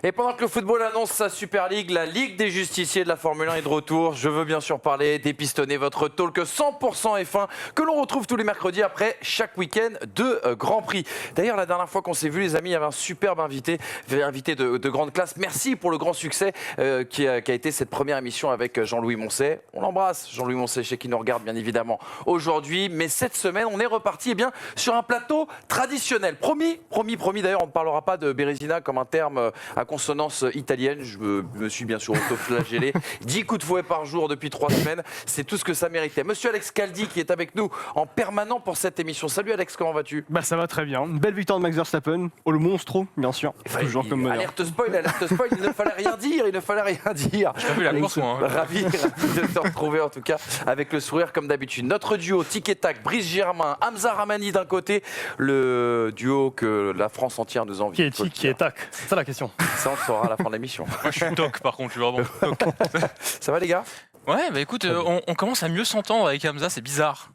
Et pendant que le football annonce sa Super League, la Ligue des justiciers de la Formule 1 est de retour. Je veux bien sûr parler des Pistonnés, votre talk 100% F1 que l'on retrouve tous les mercredis après chaque week-end de Grand Prix. D'ailleurs, la dernière fois qu'on s'est vu, les amis, il y avait un superbe invité de grande classe. Merci pour le grand succès qui a été cette première émission avec Jean-Louis Moncet. On l'embrasse, Jean-Louis Moncet, je sais qu'il nous regarde bien évidemment aujourd'hui. Mais cette semaine, on est reparti sur un plateau traditionnel. Promis, d'ailleurs, on ne parlera pas de Bérésina comme un terme à consonance italienne. Je me suis bien sûr auto-flagellé. 10 coups de fouet par jour depuis 3 semaines. C'est tout ce que ça méritait. Monsieur Alex Caldi qui est avec nous en permanent pour cette émission. Salut Alex, comment vas-tu ? Ça va très bien. Une belle victoire de Max Verstappen. Oh, le monstro, bien sûr. Toujours comme alerte spoil, il ne fallait rien dire. J'ai pas vu la course, moi. Ravi de te retrouver en tout cas avec le sourire comme d'habitude. Notre duo Tic et Tac, Brice Germain, Hamza Ramani d'un côté, le duo que la France entière nous envie. Qui est Tic, qui est Tac ? C'est ça la question. Ça, on le saura à la fin de l'émission. Moi, je suis toc, par contre, je suis vraiment toc. Ça va, les gars ? Ouais, bah écoute, on commence à mieux s'entendre avec Hamza, c'est bizarre.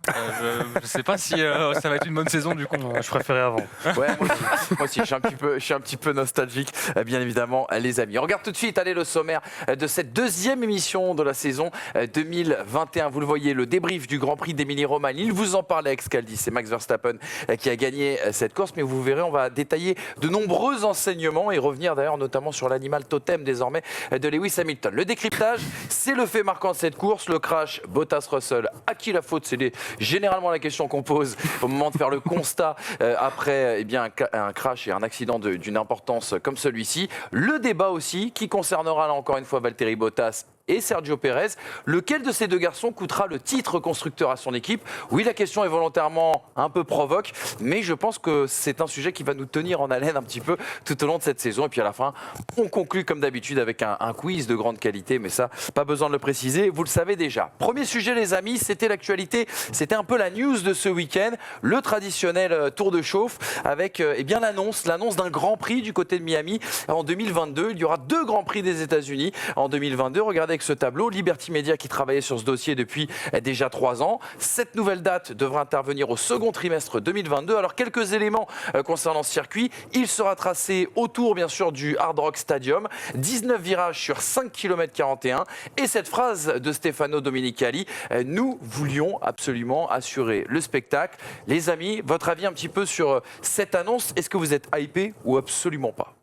Je sais pas si ça va être une bonne saison du coup. Je préférais avant. Ouais, moi aussi, je suis un petit peu nostalgique, bien évidemment, les amis. On regarde tout de suite, allez, le sommaire de cette deuxième émission de la saison 2021. Vous le voyez, le débrief du Grand Prix d'Émilie-Romagne. Il vous en parle, Alex Caldi, c'est Max Verstappen qui a gagné cette course. Mais vous verrez, on va détailler de nombreux enseignements et revenir d'ailleurs notamment sur l'animal totem désormais de Lewis Hamilton. Le décryptage, c'est le fait marquant de cette course, le crash Bottas-Russell. À qui la faute ? C'est généralement la question qu'on pose au moment de faire le constat après un crash et un accident d'une importance comme celui-ci. Le débat aussi qui concernera là encore une fois Valtteri Bottas et Sergio Pérez. Lequel de ces deux garçons coûtera le titre constructeur à son équipe ? Oui, la question est volontairement un peu provoque, mais je pense que c'est un sujet qui va nous tenir en haleine un petit peu tout au long de cette saison. Et puis à la fin, on conclut comme d'habitude avec un quiz de grande qualité, mais ça, pas besoin de le préciser, vous le savez déjà. Premier sujet, les amis, c'était l'actualité, c'était un peu la news de ce week-end, le traditionnel tour de chauffe avec l'annonce d'un Grand Prix du côté de Miami en 2022. Il y aura 2 Grands Prix des États-Unis en 2022. Regardez avec ce tableau, Liberty Media qui travaillait sur ce dossier depuis déjà 3 ans. Cette nouvelle date devra intervenir au second trimestre 2022. Alors quelques éléments concernant ce circuit. Il sera tracé autour bien sûr du Hard Rock Stadium. 19 virages sur 5 km 41. Et cette phrase de Stefano Domenicali, nous voulions absolument assurer le spectacle. Les amis, votre avis un petit peu sur cette annonce. Est-ce que vous êtes hypés ou absolument pas ?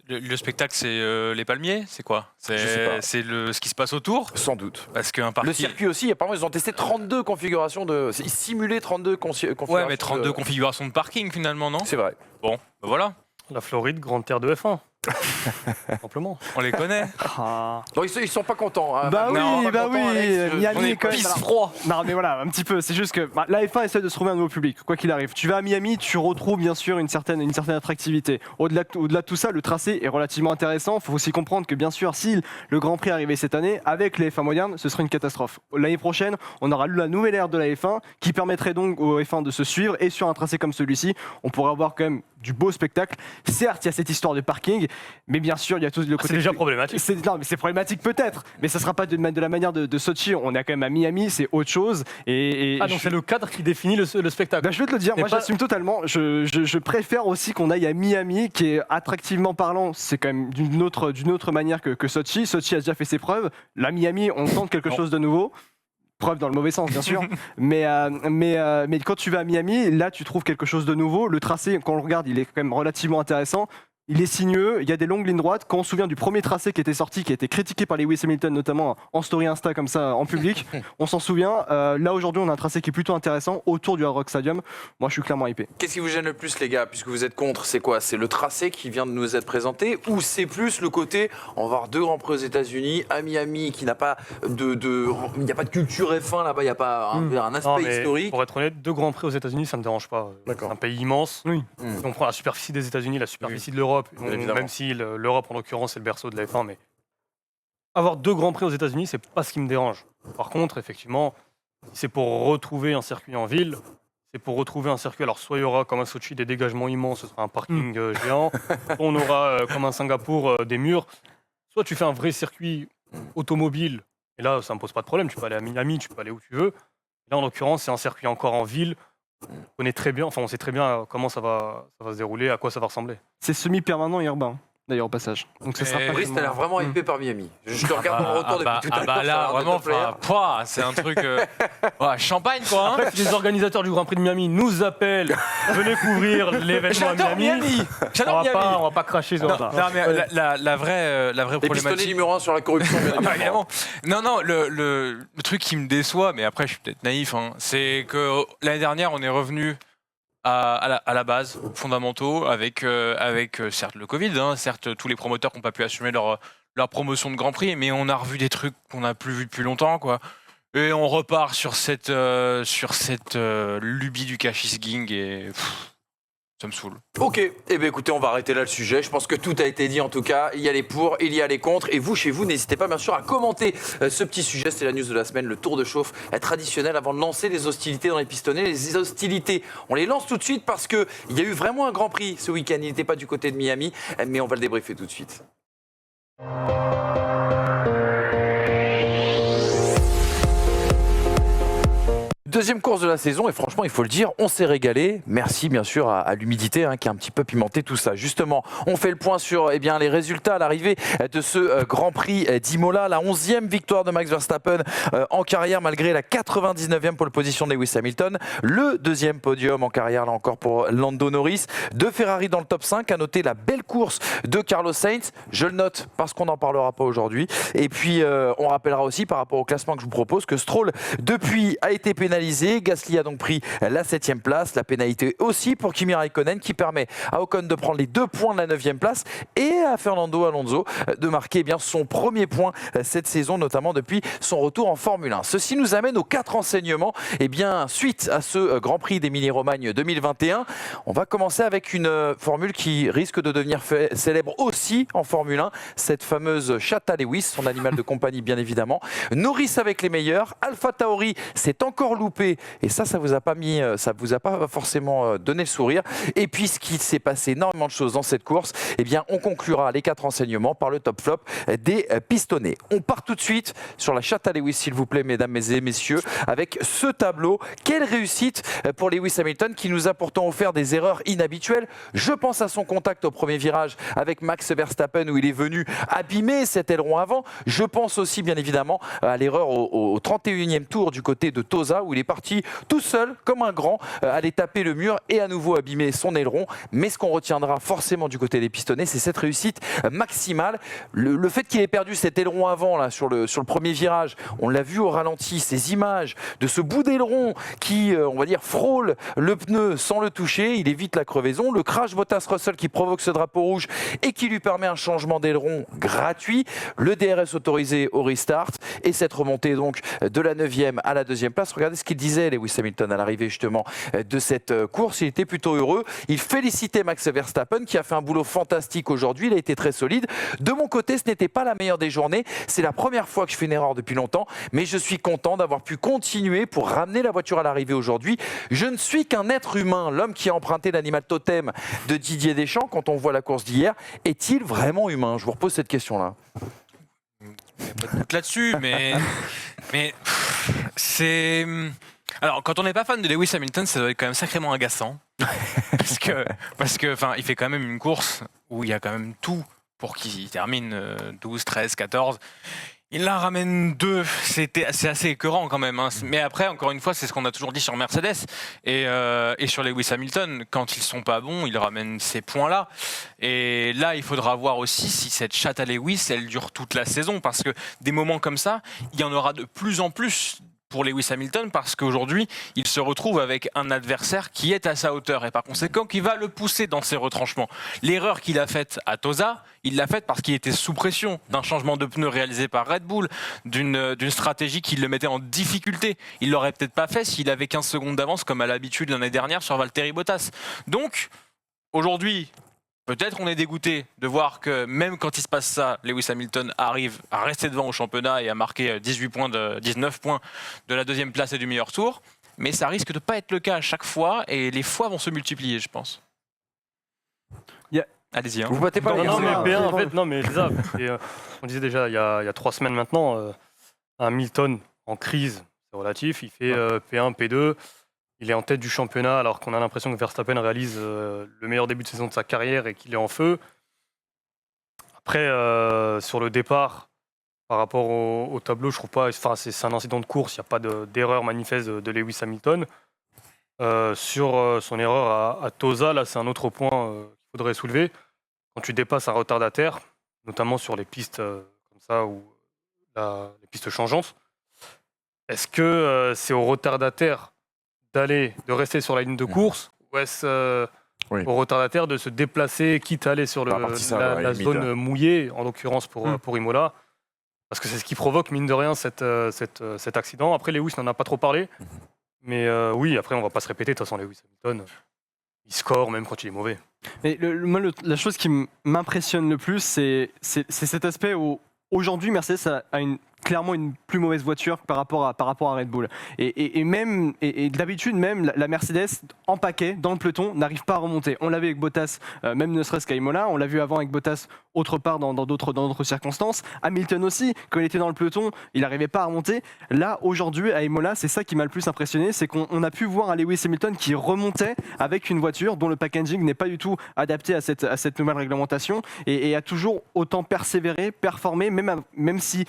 Le spectacle, c'est les palmiers, c'est quoi ? C'est ce qui se passe autour ? Sans doute. Parce qu'un parking... Le circuit aussi, apparemment, ils ont testé 32 configurations ils simulaient 32 configurations. Ouais, mais 32 configurations de parking finalement, non ? C'est vrai. Bon, ben voilà. La Floride, grande terre de F1. Simplement. On les connaît. Non, ils sont pas contents. Hein. Oui, Miami quand même. Pisse froid. Non, mais voilà, un petit peu. C'est juste que la F1 essaie de se trouver un nouveau public, quoi qu'il arrive. Tu vas à Miami, tu retrouves bien sûr une certaine attractivité. Au-delà de tout ça, le tracé est relativement intéressant. Il faut aussi comprendre que bien sûr, si le Grand Prix arrivait cette année, avec les F1 modernes, ce serait une catastrophe. L'année prochaine, on aura la nouvelle ère de la F1 qui permettrait donc aux F1 de se suivre. Et sur un tracé comme celui-ci, on pourrait avoir quand même du beau spectacle. Certes, il y a cette histoire de parking, mais bien sûr, il y a tout le côté... C'est déjà problématique. Non, mais c'est problématique peut-être, mais ça ne sera pas de la manière de Sochi. On est quand même à Miami, c'est autre chose. Donc c'est le cadre qui définit le spectacle. Je vais te le dire, moi j'assume totalement. Je préfère aussi qu'on aille à Miami, qui est attractivement parlant, c'est quand même d'une autre manière que Sochi. Sochi a déjà fait ses preuves. Là, Miami, on tente quelque chose de nouveau. Preuve dans le mauvais sens, bien sûr. mais quand tu vas à Miami, là, tu trouves quelque chose de nouveau. Le tracé, quand on le regarde, il est quand même relativement intéressant. Il est sinueux, il y a des longues lignes droites. Quand on se souvient du premier tracé qui était sorti, qui a été critiqué par Lewis Hamilton, notamment en story Insta comme ça, en public, on s'en souvient. Là, aujourd'hui, on a un tracé qui est plutôt intéressant autour du Hard Rock Stadium. Moi, je suis clairement hypé. Qu'est-ce qui vous gêne le plus, les gars, puisque vous êtes contre ? C'est quoi ? C'est le tracé qui vient de nous être présenté, ou c'est plus le côté, on va avoir 2 Grands Prix aux États-Unis, à Miami, qui n'a pas il n'y a pas de culture F1 là-bas, il n'y a pas un aspect historique. Pour être honnête, 2 Grands Prix aux États-Unis, ça ne me dérange pas. D'accord. C'est un pays immense. Oui. Si on prend la superficie des États-Unis, la superficie de l'Europe, même si l'Europe en l'occurrence est le berceau de la F1, mais avoir 2 Grands Prix aux États-Unis, c'est pas ce qui me dérange. Par contre, effectivement, c'est pour retrouver un circuit en ville. C'est pour retrouver un circuit. Alors, soit il y aura comme à Sochi des dégagements immenses, ce sera un parking géant. On aura comme à Singapour des murs. Soit tu fais un vrai circuit automobile, et là, ça ne me pose pas de problème. Tu peux aller à Miami, tu peux aller où tu veux. Et là, en l'occurrence, c'est un circuit encore en ville. On sait très bien comment ça va se dérouler, à quoi ça va ressembler. C'est semi-permanent et urbain. d'ailleurs, au passage. Donc, ce sera pas Brice, t'as l'air vraiment hypé par Miami. Je te regarde en retour depuis tout à l'heure. Là, vraiment, c'est un truc. Champagne, quoi. Après, si les organisateurs du Grand Prix de Miami nous appellent, venez couvrir l'événement à Miami. J'adore Miami. On va pas cracher sur ça. Non, mais la vraie Les problématique. pistonnés numéro 1 sur la corruption, bien évidemment. Non, le truc qui me déçoit, mais après, je suis peut-être naïf, c'est que l'année dernière, on est revenu à la base, aux fondamentaux, avec certes le Covid, certes tous les promoteurs qui n'ont pas pu assumer leur promotion de Grand Prix, mais on a revu des trucs qu'on n'a plus vus depuis longtemps, quoi. Et on repart sur cette lubie du cash-is-king et ça me saoule. Ok, eh bien écoutez, on va arrêter là le sujet. Je pense que tout a été dit en tout cas. Il y a les pour, il y a les contre. Et vous, chez vous, n'hésitez pas bien sûr à commenter ce petit sujet. C'était la news de la semaine, le tour de chauffe traditionnel avant de lancer les hostilités dans les pistonnets. Les hostilités, on les lance tout de suite parce qu'il y a eu vraiment un Grand Prix ce week-end. Il n'était pas du côté de Miami, mais on va le débriefer tout de suite. Deuxième course de la saison et franchement il faut le dire, on s'est régalé. Merci bien sûr à l'humidité qui a un petit peu pimenté tout ça. Justement, on fait le point sur les résultats à l'arrivée de ce Grand Prix d'Imola. La 11e victoire de Max Verstappen en carrière malgré la 99e pole position de Lewis Hamilton. Le deuxième podium en carrière là encore pour Lando Norris. Deux Ferrari dans le top 5. À noter la belle course de Carlos Sainz. Je le note parce qu'on n'en parlera pas aujourd'hui. Et puis on rappellera aussi par rapport au classement que je vous propose que Stroll depuis a été pénalisé. Gasly a donc pris la 7e place. La pénalité aussi pour Kimi Raikkonen qui permet à Ocon de prendre les 2 points de la 9e place et à Fernando Alonso de marquer son premier point cette saison, notamment depuis son retour en Formule 1. Ceci nous amène aux 4 enseignements. Suite à ce Grand Prix d'Émilie-Romagne 2021, on va commencer avec une formule qui risque de devenir célèbre aussi en Formule 1, cette fameuse chatte à Lewis, son animal de compagnie bien évidemment. Norris avec les meilleurs, Alpha Tauri s'est encore loupé et ça vous a pas forcément donné le sourire. Et puisqu'il s'est passé énormément de choses dans cette course, on conclura les 4 enseignements par le top flop des pistonnés. On part tout de suite sur la chatte à Lewis, s'il vous plaît, mesdames et messieurs, avec ce tableau. Quelle réussite pour Lewis Hamilton qui nous a pourtant offert des erreurs inhabituelles. Je pense à son contact au premier virage avec Max Verstappen où il est venu abîmer cet aileron avant. Je pense aussi bien évidemment à l'erreur au 31e tour du côté de Tosa où il est parti tout seul comme un grand, aller taper le mur et à nouveau abîmer son aileron. Mais ce qu'on retiendra forcément du côté des pistonnés, c'est cette réussite maximale. Le fait qu'il ait perdu cet aileron avant là, sur le premier virage, on l'a vu au ralenti, ces images de ce bout d'aileron qui, on va dire, frôle le pneu sans le toucher, il évite la crevaison. Le crash Bottas-Russell qui provoque ce drapeau rouge et qui lui permet un changement d'aileron gratuit. Le DRS autorisé au restart et cette remontée donc de la 9e à la 2e place. Regardez ce qu'il disait Lewis Hamilton à l'arrivée justement de cette course. Il était plutôt heureux. Il félicitait Max Verstappen qui a fait un boulot fantastique aujourd'hui. Il a été très solide. De mon côté, ce n'était pas la meilleure des journées. C'est la première fois que je fais une erreur depuis longtemps, mais je suis content d'avoir pu continuer pour ramener la voiture à l'arrivée aujourd'hui. Je ne suis qu'un être humain. L'homme qui a emprunté l'animal totem de Didier Deschamps quand on voit la course d'hier, est-il vraiment humain? Je vous repose cette question-là. Il n'y a pas de doute là-dessus, mais c'est... Alors, quand on n'est pas fan de Lewis Hamilton, ça doit être quand même sacrément agaçant. parce que, il fait quand même une course où il y a quand même tout pour qu'il termine 12, 13, 14. Il la ramène 2, c'est assez écœurant quand même. Mais après, encore une fois, c'est ce qu'on a toujours dit sur Mercedes et sur Lewis Hamilton. Quand ils sont pas bons, ils ramènent ces points-là. Et là, il faudra voir aussi si cette chatte à Lewis, elle dure toute la saison. Parce que des moments comme ça, il y en aura de plus en plus pour Lewis Hamilton parce qu'aujourd'hui, il se retrouve avec un adversaire qui est à sa hauteur et par conséquent qui va le pousser dans ses retranchements. L'erreur qu'il a faite à Tosa, il l'a faite parce qu'il était sous pression d'un changement de pneu réalisé par Red Bull, d'une stratégie qui le mettait en difficulté. Il l'aurait peut-être pas fait s'il avait 15 secondes d'avance comme à l'habitude l'année dernière sur Valtteri Bottas. Donc, aujourd'hui, peut-être on est dégoûté de voir que même quand il se passe ça, Lewis Hamilton arrive à rester devant au championnat et à marquer 19 points de la 2e place et du meilleur tour. Mais ça risque de ne pas être le cas à chaque fois et les fois vont se multiplier, je pense. Allez-y. Vous battez pas les gars. Non, mais P1, en fait, non, mais c'est ça. Et, on disait déjà il y a 3 semaines maintenant, Hamilton en crise, c'est relatif. Il fait P1, P2. Il est en tête du championnat alors qu'on a l'impression que Verstappen réalise le meilleur début de saison de sa carrière et qu'il est en feu. Après, sur le départ, par rapport au tableau, je trouve pas. Enfin, c'est un incident de course, il n'y a pas d'erreur manifeste de Lewis Hamilton. Sur son erreur à Tosa, là, c'est un autre point qu'il faudrait soulever. Quand tu dépasses un retardataire, notamment sur les pistes comme ça, ou les pistes changeantes, est-ce que c'est au retardataire de rester sur la ligne de course, ou est-ce au retardataire de se déplacer, quitte à aller sur la zone mouillée, en l'occurrence pour Imola, parce que c'est ce qui provoque, mine de rien, cet accident. Après, Lewis n'en a pas trop parlé, mais oui, après, on va pas se répéter, de toute façon, Lewis Hamilton, il score même quand il est mauvais. Mais la chose qui m'impressionne le plus, c'est cet aspect où aujourd'hui Mercedes a clairement une plus mauvaise voiture par rapport à Red Bull. Et d'habitude, même la Mercedes en paquet, dans le peloton, n'arrive pas à remonter. On l'a vu avec Bottas, même ne serait-ce qu'à Imola. On l'a vu avant avec Bottas autre part dans d'autres circonstances. Hamilton aussi, quand il était dans le peloton, il n'arrivait pas à remonter. Là, aujourd'hui, à Imola, c'est ça qui m'a le plus impressionné, c'est qu'on a pu voir un Lewis Hamilton qui remontait avec une voiture dont le packaging n'est pas du tout adapté à cette nouvelle réglementation et a toujours autant persévéré, performé, même si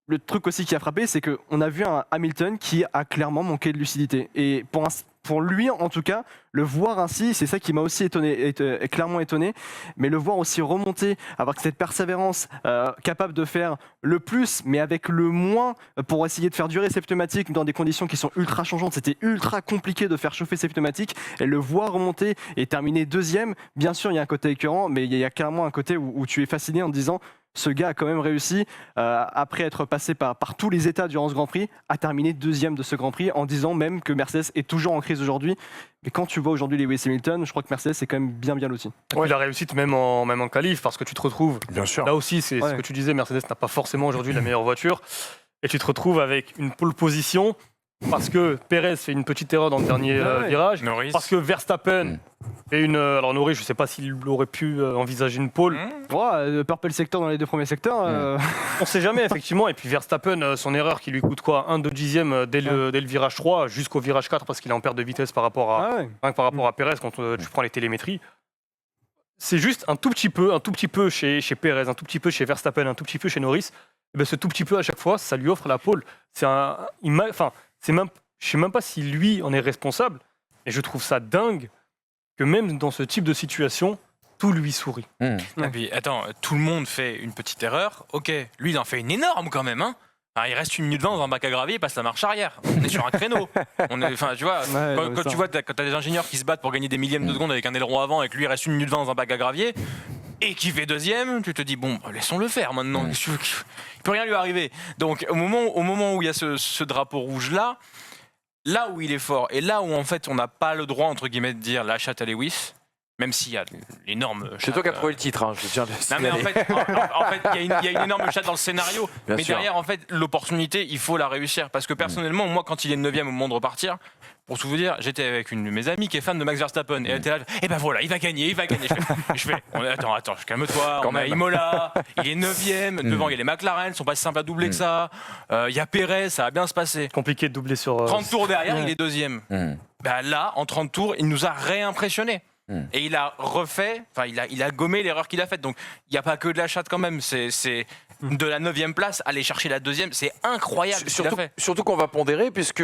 le truc aussi qui a frappé, c'est qu'on a vu un Hamilton qui a clairement manqué de lucidité. Et pour lui, en tout cas, le voir ainsi, c'est ça qui m'a aussi clairement étonné, mais le voir aussi remonter, avoir cette persévérance, capable de faire le plus, mais avec le moins, pour essayer de faire durer ses pneumatiques dans des conditions qui sont ultra changeantes. C'était ultra compliqué de faire chauffer ses pneumatiques, et le voir remonter et terminer deuxième, bien sûr, il y a un côté écœurant, mais il y a carrément un côté où tu es fasciné en te disant... Ce gars a quand même réussi, après être passé par tous les états durant ce Grand Prix, à terminer deuxième de ce Grand Prix, en disant même que Mercedes est toujours en crise aujourd'hui. Mais quand tu vois aujourd'hui Lewis Hamilton, je crois que Mercedes est quand même bien loti. Ouais, la réussite même en qualif, parce que tu te retrouves... Bien sûr. Là aussi, c'est ce que tu disais, Mercedes n'a pas forcément aujourd'hui la meilleure voiture. Et tu te retrouves avec une pole position, parce que Perez fait une petite erreur dans le dernier virage, Norris. parce que Verstappen fait une... Alors Norris, je ne sais pas s'il aurait pu envisager une pole. Purple sector dans les deux premiers secteurs. On ne sait jamais, effectivement. Et puis Verstappen, son erreur qui lui coûte quoi, 1/2 dixième dès le virage 3 jusqu'au virage 4, parce qu'il est en perte de vitesse par rapport à Perez quand tu prends les télémétries. C'est juste un tout petit peu chez Perez, un tout petit peu chez Verstappen, un tout petit peu chez Norris. Et ben, ce tout petit peu, à chaque fois, ça lui offre la pole. Je ne sais même pas si lui en est responsable. Et je trouve ça dingue que même dans ce type de situation, tout lui sourit. Et puis, attends, tout le monde fait une petite erreur. Ok, lui, il en fait une énorme quand même. Hein. Enfin, il reste 1 minute 20 dans un bac à gravier, il passe la marche arrière. On est sur un créneau. Tu vois, quand tu vois, quand tu as des ingénieurs qui se battent pour gagner des millièmes de seconde avec un aileron avant et que lui, il reste 1 minute 20 dans un bac à gravier et qui fait deuxième, tu te dis, bon, laissons-le faire maintenant. Il peut rien lui arriver. Donc, au moment où il y a ce drapeau rouge-là, là où il est fort et là où en fait on n'a pas le droit entre guillemets de dire la chatte à Lewis, même s'il y a l'énorme chatte. C'est toi qui as trouvé le titre, je tiens à le signaler. Non mais en fait il y a une énorme chatte dans le scénario, Bien mais sûr. derrière en fait l'opportunité il faut la réussir parce que personnellement moi quand il est 9ème au moment de repartir, pour tout vous dire, j'étais avec une de mes amies qui est fan de Max Verstappen et elle était là, et ben voilà, il va gagner. Je fais attends, calme-toi, on a Imola, il est 9ème, devant il y a les McLaren, ils sont pas si simples à doubler que ça. Il y a Perez, ça va bien se passer. Compliqué de doubler sur... 30 tours derrière, il est 2ème. Bah là, en 30 tours, il nous a réimpressionnés. Et il a refait, il a gommé l'erreur qu'il a faite. Donc il n'y a pas que de la chatte quand même, c'est de la 9ème place, aller chercher la 2ème, c'est incroyable ce qu'il a fait. Surtout qu'on va pondérer, puisque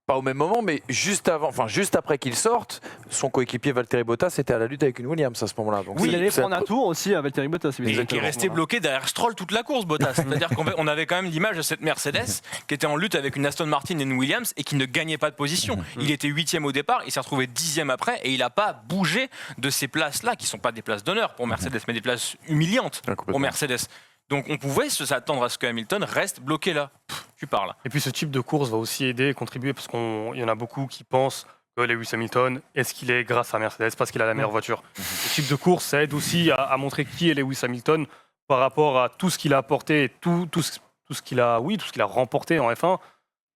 pas au même moment, mais juste après qu'il sorte, son coéquipier Valtteri Bottas était à la lutte avec une Williams à ce moment-là. Donc il allait prendre un tour aussi à Valtteri Bottas. Et qui est resté bloqué derrière Stroll toute la course, Bottas. C'est-à-dire qu'on avait quand même l'image de cette Mercedes qui était en lutte avec une Aston Martin et une Williams et qui ne gagnait pas de position. Il était 8ème au départ, il s'est retrouvé 10ème après et il n'a pas bougé de ces places-là qui ne sont pas des places d'honneur pour Mercedes, mais des places humiliantes pour Mercedes. Donc on pouvait s'attendre à ce que Hamilton reste bloqué là. Tu parles. Et puis ce type de course va aussi aider et contribuer parce qu'il y en a beaucoup qui pensent que Lewis Hamilton, est-ce qu'il est grâce à Mercedes parce qu'il a la meilleure voiture. Ce type de course, ça aide aussi à montrer qui est Lewis Hamilton par rapport à tout ce qu'il a apporté et tout ce qu'il a remporté en F1.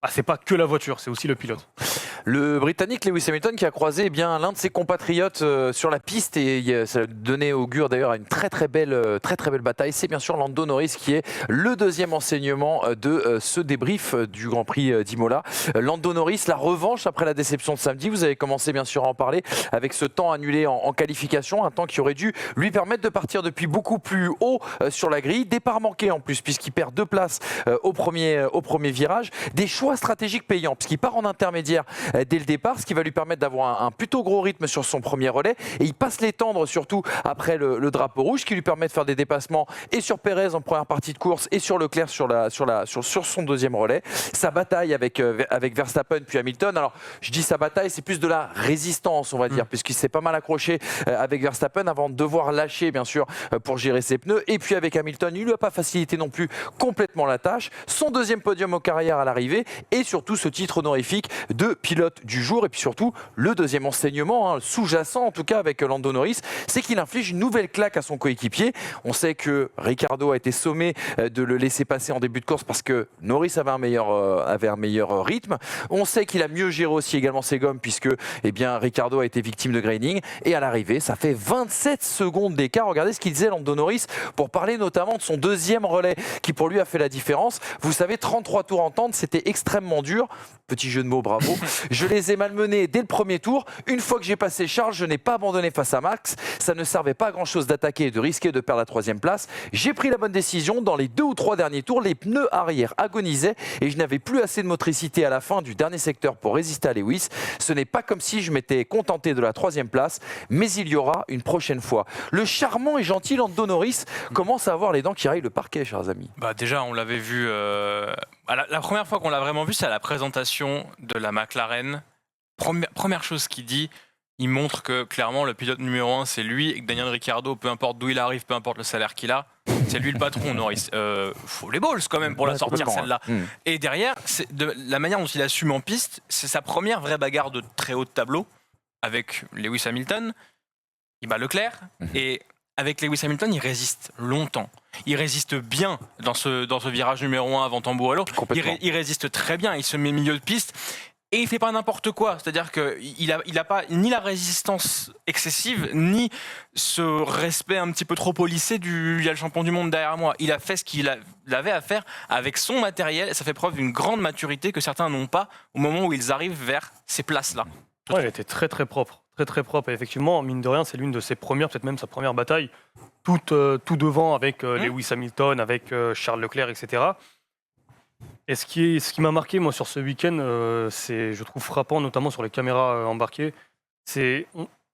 C'est pas que la voiture, c'est aussi le pilote. Le Britannique Lewis Hamilton qui a croisé l'un de ses compatriotes sur la piste et ça donnait augure d'ailleurs à une très belle bataille. C'est bien sûr Lando Norris qui est le deuxième enseignement de ce débrief du Grand Prix d'Imola. Lando Norris, la revanche après la déception de samedi. Vous avez commencé bien sûr à en parler avec ce temps annulé en qualification, un temps qui aurait dû lui permettre de partir depuis beaucoup plus haut sur la grille. Départ manqué en plus puisqu'il perd 2 places au premier virage. Des choix stratégiques payants puisqu'il part en intermédiaire dès le départ, ce qui va lui permettre d'avoir un plutôt gros rythme sur son premier relais. Et il passe les tendres surtout après le drapeau rouge, qui lui permet de faire des dépassements et sur Pérez en première partie de course et sur Leclerc sur son deuxième relais. Sa bataille avec Verstappen puis Hamilton. Alors je dis sa bataille, c'est plus de la résistance on va dire, puisqu'il s'est pas mal accroché avec Verstappen avant de devoir lâcher bien sûr pour gérer ses pneus. Et puis avec Hamilton, il lui a pas facilité non plus complètement la tâche. Son deuxième podium aux carrières à l'arrivée et surtout ce titre honorifique de pilote du jour. Et puis surtout le deuxième enseignement sous-jacent en tout cas avec Lando Norris, c'est qu'il inflige une nouvelle claque à son coéquipier. On sait que Ricciardo a été sommé de le laisser passer en début de course parce que Norris avait un meilleur rythme. On sait qu'il a mieux géré aussi également ses gommes puisque Ricciardo a été victime de graining. Et à l'arrivée, ça fait 27 secondes d'écart. Regardez ce qu'il disait Lando Norris pour parler notamment de son deuxième relais qui pour lui a fait la différence. Vous savez, 33 tours en tente, c'était extrêmement dur. Petit jeu de mots, bravo. Je les ai malmenés dès le premier tour. Une fois que j'ai passé Charles, je n'ai pas abandonné face à Max. Ça ne servait pas à grand chose d'attaquer et de risquer de perdre la 3e place. J'ai pris la bonne décision. Dans les 2 ou 3 derniers tours, les pneus arrière agonisaient et je n'avais plus assez de motricité à la fin du dernier secteur pour résister à Lewis. Ce n'est pas comme si je m'étais contenté de la 3e place, mais il y aura une prochaine fois. Le charmant et gentil Lando Norris commence à avoir les dents qui raillent le parquet, chers amis. Déjà, on l'avait vu. La première fois qu'on l'a vraiment vu, c'est à la présentation de la McLaren. Première chose qu'il dit, il montre que clairement le pilote numéro 1 c'est lui et que Daniel Ricciardo, peu importe d'où il arrive, peu importe le salaire qu'il a, c'est lui le patron. Norris, faut les balls quand même pour la sortir celle-là. Et derrière, la manière dont il assume en piste, c'est sa première vraie bagarre de très haut de tableau avec Lewis Hamilton. Il bat Leclerc et avec Lewis Hamilton, il résiste longtemps. Il résiste bien dans ce virage numéro 1 avant Tamburello. Il résiste très bien, il se met milieu de piste et il fait pas n'importe quoi. C'est-à-dire qu'il a pas ni la résistance excessive, ni ce respect un petit peu trop policé il y a le champion du monde derrière moi. Il a fait ce qu'il avait à faire avec son matériel et ça fait preuve d'une grande maturité que certains n'ont pas au moment où ils arrivent vers ces places-là. Ouais, il était très propre. Très propre. Et effectivement, mine de rien, c'est l'une de ses premières, peut-être même sa première bataille, tout devant avec Lewis Hamilton, avec Charles Leclerc, etc. Et ce qui m'a marqué, moi, sur ce week-end, c'est, je trouve frappant, notamment sur les caméras embarquées, j'ai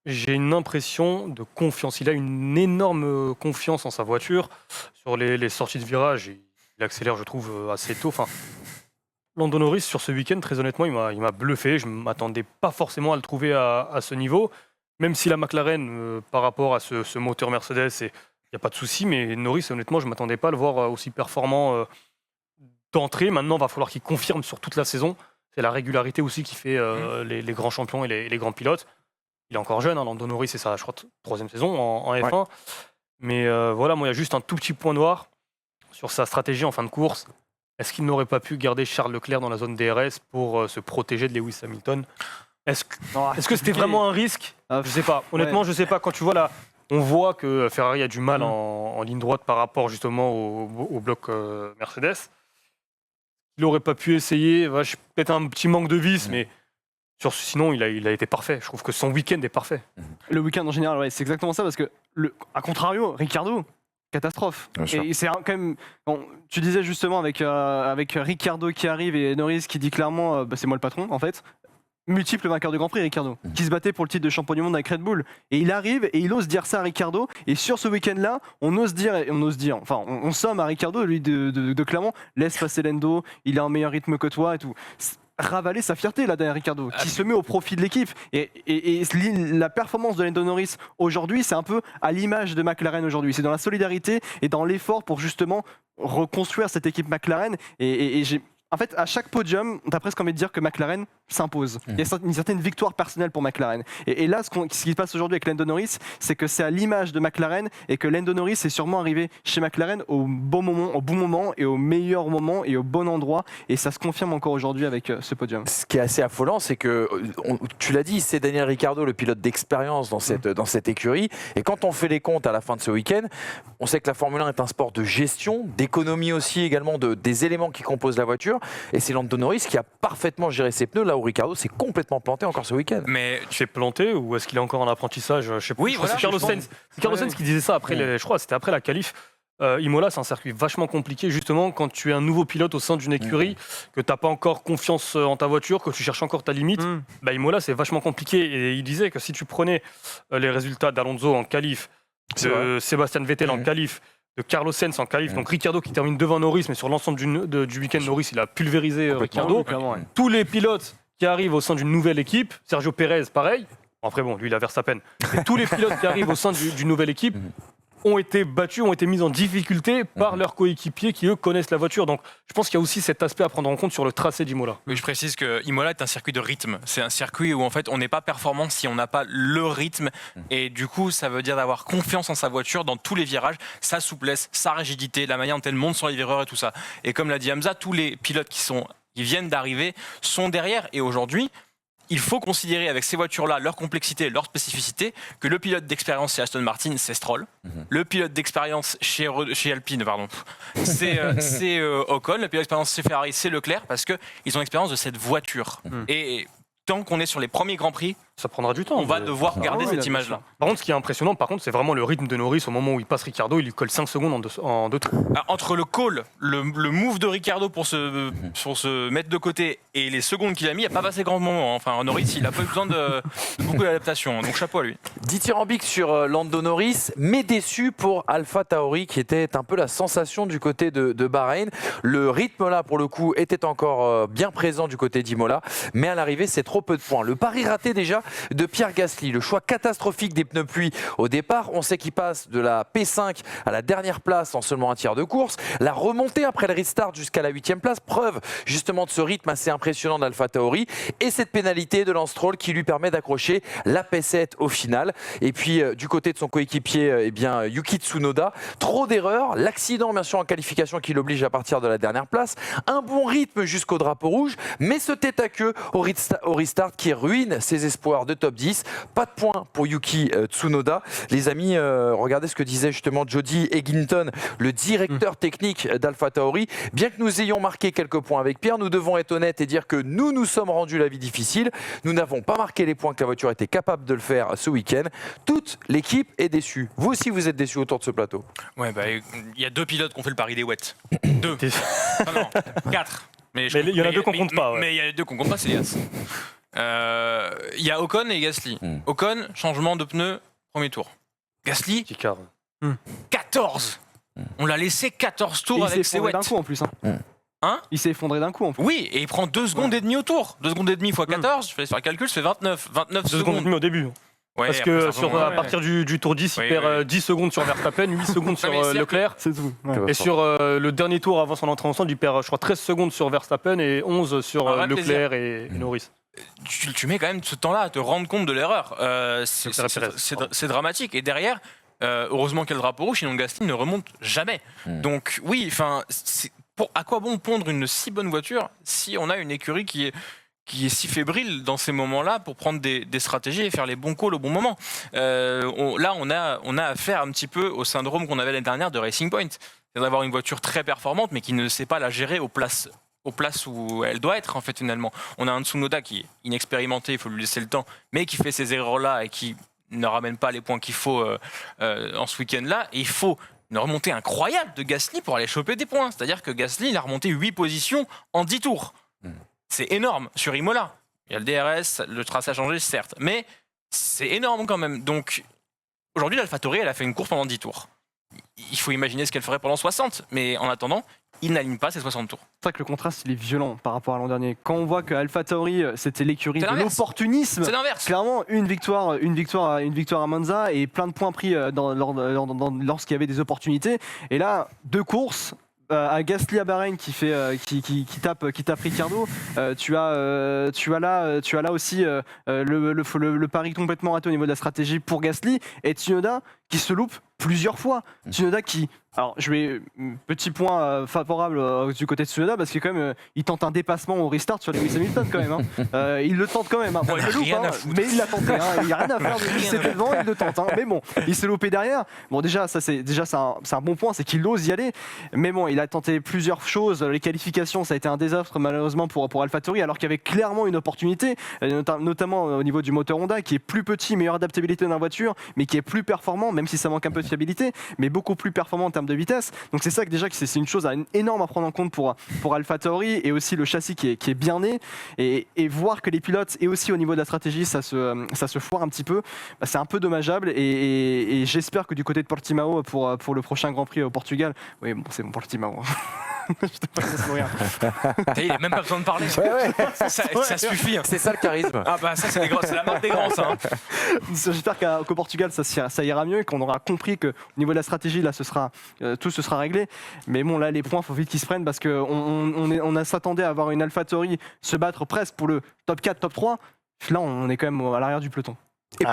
une impression de confiance. Il a une énorme confiance en sa voiture. Sur les sorties de virage, il accélère, je trouve, assez tôt. Enfin, Lando Norris, sur ce week-end, très honnêtement, il m'a bluffé. Je ne m'attendais pas forcément à le trouver à ce niveau. Même si la McLaren, par rapport à ce moteur Mercedes, il n'y a pas de souci. Mais Norris, honnêtement, je ne m'attendais pas à le voir aussi performant d'entrée. Maintenant, il va falloir qu'il confirme sur toute la saison. C'est la régularité aussi qui fait les grands champions et les grands pilotes. Il est encore jeune, Lando Norris, c'est sa, je crois, 3e saison en F1. Ouais. Mais voilà, moi, il y a juste un tout petit point noir sur sa stratégie en fin de course. Est-ce qu'il n'aurait pas pu garder Charles Leclerc dans la zone DRS pour se protéger de Lewis Hamilton ? Est-ce que c'était vraiment un risque ? Je ne sais pas. Honnêtement, je ne sais pas. Quand tu vois là, on voit que Ferrari a du mal en ligne droite par rapport justement au bloc Mercedes. Il n'aurait pas pu essayer. Peut-être un petit manque de vis, mais sinon, il a été parfait. Je trouve que son week-end est parfait. Le week-end en général, ouais, c'est exactement ça. Parce que, à contrario, Ricciardo, catastrophe. Et c'est quand même. Bon, tu disais justement avec Ricciardo qui arrive et Norris qui dit clairement c'est moi le patron, en fait. Multiple vainqueur de Grand Prix, Ricciardo, qui se battait pour le titre de champion du monde avec Red Bull. Et il arrive et il ose dire ça à Ricciardo. Et sur ce week-end-là, on somme à Ricciardo, lui, de clairement, laisse passer Lando, il a un meilleur rythme que toi et tout. Ravaler sa fierté là derrière Ricciardo, qui se met au profit de l'équipe. Et la performance de Lando Norris aujourd'hui, c'est un peu à l'image de McLaren aujourd'hui. C'est dans la solidarité et dans l'effort pour justement reconstruire cette équipe McLaren. Et En fait, à chaque podium, t'as presque envie de dire que McLaren s'impose. Il y a une certaine victoire personnelle pour McLaren. Et là, ce qui se passe aujourd'hui avec Lando Norris, c'est que c'est à l'image de McLaren et que Lando Norris est sûrement arrivé chez McLaren au bon moment et au meilleur moment et au bon endroit. Et ça se confirme encore aujourd'hui avec ce podium. Ce qui est assez affolant, c'est que, tu l'as dit, c'est Daniel Ricciardo, le pilote d'expérience dans cette écurie. Et quand on fait les comptes à la fin de ce week-end, on sait que la Formule 1 est un sport de gestion, d'économie aussi également des éléments qui composent la voiture. Et c'est Lando Norris qui a parfaitement géré ses pneus, là où Ricciardo s'est complètement planté encore ce week-end. Mais Tu s'est planté ou est-ce qu'il est encore en apprentissage? Je sais pas. Oui, voilà, C'est Carlos je pense. Sainz. C'est Carlos Sainz qui disait ça après, je crois, c'était après la qualif. Imola, c'est un circuit vachement compliqué, justement, quand tu es un nouveau pilote au sein d'une écurie, que tu n'as pas encore confiance en ta voiture, que tu cherches encore ta limite. Bah, Imola, c'est vachement compliqué. Et il disait que si tu prenais les résultats d'Alonso en qualif, de Sébastien Vettel en qualif, de Carlos Sainz en qualif, donc Ricciardo qui termine devant Norris, mais sur l'ensemble du week-end, Norris, il a pulvérisé Ricciardo. Tous les pilotes qui arrivent au sein d'une nouvelle équipe, Sergio Pérez, pareil. Après, bon, lui, il a Verstappen. Mais tous les pilotes qui arrivent au sein d'une nouvelle équipe ont été battus, ont été mis en difficulté par leurs coéquipiers qui, eux, connaissent la voiture. Donc, je pense qu'il y a aussi cet aspect à prendre en compte sur le tracé d'Imola. je précise que Imola est un circuit de rythme. C'est un circuit où en fait on n'est pas performant si on n'a pas le rythme. Et du coup, ça veut dire d'avoir confiance en sa voiture dans tous les virages, sa souplesse, sa rigidité, la manière dont elle monte sur les vireurs et tout ça. Et comme l'a dit Hamza, tous les pilotes qui viennent d'arriver sont derrière. Et aujourd'hui, il faut considérer avec ces voitures-là leur complexité, leur spécificité, que le pilote d'expérience chez Aston Martin, c'est Stroll. Le pilote d'expérience chez Alpine, c'est Ocon. Le pilote d'expérience chez Ferrari, c'est Leclerc, parce qu'ils ont l'expérience de cette voiture. Et tant qu'on est sur les premiers Grands Prix, Ça prendra du temps. on va devoir garder cette image-là. Par contre, ce qui est impressionnant, c'est vraiment le rythme de Norris. Au moment où il passe Ricciardo, il lui colle 5 secondes en deux tours. Alors, entre le call, le move de Ricciardo pour se mettre de côté et les secondes qu'il a mis, il n'y a pas passé grand moment. Enfin, Norris, il n'a pas eu besoin de beaucoup d'adaptation. Donc chapeau à lui. Dithyrambique sur Lando Norris, mais déçu pour Alpha Tauri qui était un peu la sensation du côté de Bahreïn. Le rythme là pour le coup était encore bien présent du côté d'Imola, mais à l'arrivée c'est trop peu de points. Le pari raté déjà de Pierre Gasly, le choix catastrophique des pneus pluie au départ. On sait qu'il passe de la P5 à la dernière place en seulement un tiers de course. La remontée après le restart jusqu'à la 8e place, preuve justement de ce rythme assez impressionnant d'Alpha Tauri, et cette pénalité de Lance Stroll qui lui permet d'accrocher la P7 au final. Et puis du côté de son coéquipier, Yuki Tsunoda, trop d'erreurs, l'accident bien sûr en qualification qui l'oblige à partir de la dernière place, un bon rythme jusqu'au drapeau rouge, mais ce tête à queue au restart qui ruine ses espoirs de top 10. Pas de points pour Yuki Tsunoda. Les amis, regardez ce que disait justement Jody Egginton, le directeur technique d'Alpha Tauri. Bien que nous ayons marqué quelques points avec Pierre, nous devons être honnêtes et dire que nous sommes rendus la vie difficile. Nous n'avons pas marqué les points que la voiture était capable de le faire ce week-end. Toute l'équipe est déçue. Vous aussi, vous êtes déçus autour de ce plateau. Ouais, il y a 2 pilotes qui ont fait le pari des wets. 2. Non, 4. Mais il y en a 2 qu'on compte pas. Ouais. Mais il y a 2 qu'on compte pas, c'est les As. Il y a Ocon et Gasly. Ocon, changement de pneu, premier tour. Gasly, 14. On l'a laissé 14 tours avec ses wets. Il s'est effondré d'un coup en plus. Il s'est effondré d'un coup en plus. Oui, et il prend 2 secondes et demie au tour. 2 secondes et demie fois 14, je fais sur le calcul, ça fait 29. 29 2 secondes et demie au début. Ouais, parce que à partir du tour 10, il perd 10 secondes sur Verstappen, 8 secondes sur Leclerc. C'est tout. Et sur le dernier tour avant son entrée en centre, il perd, je crois, 13 secondes sur Verstappen et 11 sur Leclerc et Norris. Tu mets quand même ce temps-là à te rendre compte de l'erreur. C'est dramatique. Et derrière, heureusement qu'il y a le drapeau rouge, sinon Gasly ne remonte jamais. Donc oui, enfin, à quoi bon pondre une si bonne voiture si on a une écurie qui est si fébrile dans ces moments-là pour prendre des stratégies et faire les bons calls au bon moment. Là, on a affaire un petit peu au syndrome qu'on avait l'année dernière de Racing Point. C'est d'avoir une voiture très performante, mais qui ne sait pas la gérer aux places où elle doit être, en fait, finalement. On a un Tsunoda qui est inexpérimenté, il faut lui laisser le temps, mais qui fait ces erreurs-là et qui ne ramène pas les points qu'il faut en ce week-end-là. Et il faut une remontée incroyable de Gasly pour aller choper des points. C'est-à-dire que Gasly, il a remonté 8 positions en 10 tours. C'est énorme sur Imola. Il y a le DRS, le tracé a changé, certes, mais c'est énorme quand même. Donc aujourd'hui, l'AlphaTauri, elle a fait une course pendant 10 tours. Il faut imaginer ce qu'elle ferait pendant 60, mais en attendant, il n'aligne pas ces 60 tours. C'est vrai que le contraste, il est violent par rapport à l'an dernier. Quand on voit que AlphaTauri, c'était l'écurie de l'opportunisme, c'est l'inverse. Clairement, une victoire à Monza et plein de points pris lorsqu'il y avait des opportunités. Et là, 2 courses. à Gasly à Bahreïn qui tape Ricciardo. Tu as là aussi le pari complètement raté au niveau de la stratégie pour Gasly et Tsunoda qui se loupe plusieurs fois. Tsunoda qui... Alors, petit point favorable du côté de Tsunoda parce que quand même, il tente un dépassement au restart sur Lewis Hamilton quand même. Hein. Il le tente quand même. Hein. Bon, il le loupe, mais il l'a tenté. Hein. Il n'y a rien à faire. Il s'était devant, il le tente. Hein. Mais bon, il s'est loupé derrière. Bon, déjà, c'est un bon point, c'est qu'il ose y aller. Mais bon, il a tenté plusieurs choses. Les qualifications, ça a été un désastre malheureusement pour AlphaTauri, alors qu'il y avait clairement une opportunité, notamment au niveau du moteur Honda, qui est plus petit, meilleure adaptabilité dans la voiture, mais qui est plus performant, même si ça manque un peu de fiabilité, mais beaucoup plus performant en termes de vitesse. Donc c'est ça que déjà c'est une chose énorme à prendre en compte pour AlphaTauri, et aussi le châssis qui est bien né, et voir que les pilotes et aussi au niveau de la stratégie ça se foire un petit peu, c'est un peu dommageable, et j'espère que du côté de Portimao pour le prochain Grand Prix au Portugal, oui bon c'est bon Portimao. Je te passe mourir. Il n'a même pas besoin de parler. Ça suffit. Hein. C'est ça le charisme. Ah bah ça c'est la marque des grands ça. Hein. J'espère qu'au Portugal ça ira mieux et qu'on aura compris qu'au niveau de la stratégie là tout se sera réglé. Mais bon là les points faut vite qu'ils se prennent parce qu'on s'attendait à avoir une AlphaTauri se battre presque pour le top 4, top 3. Là on est quand même à l'arrière du peloton.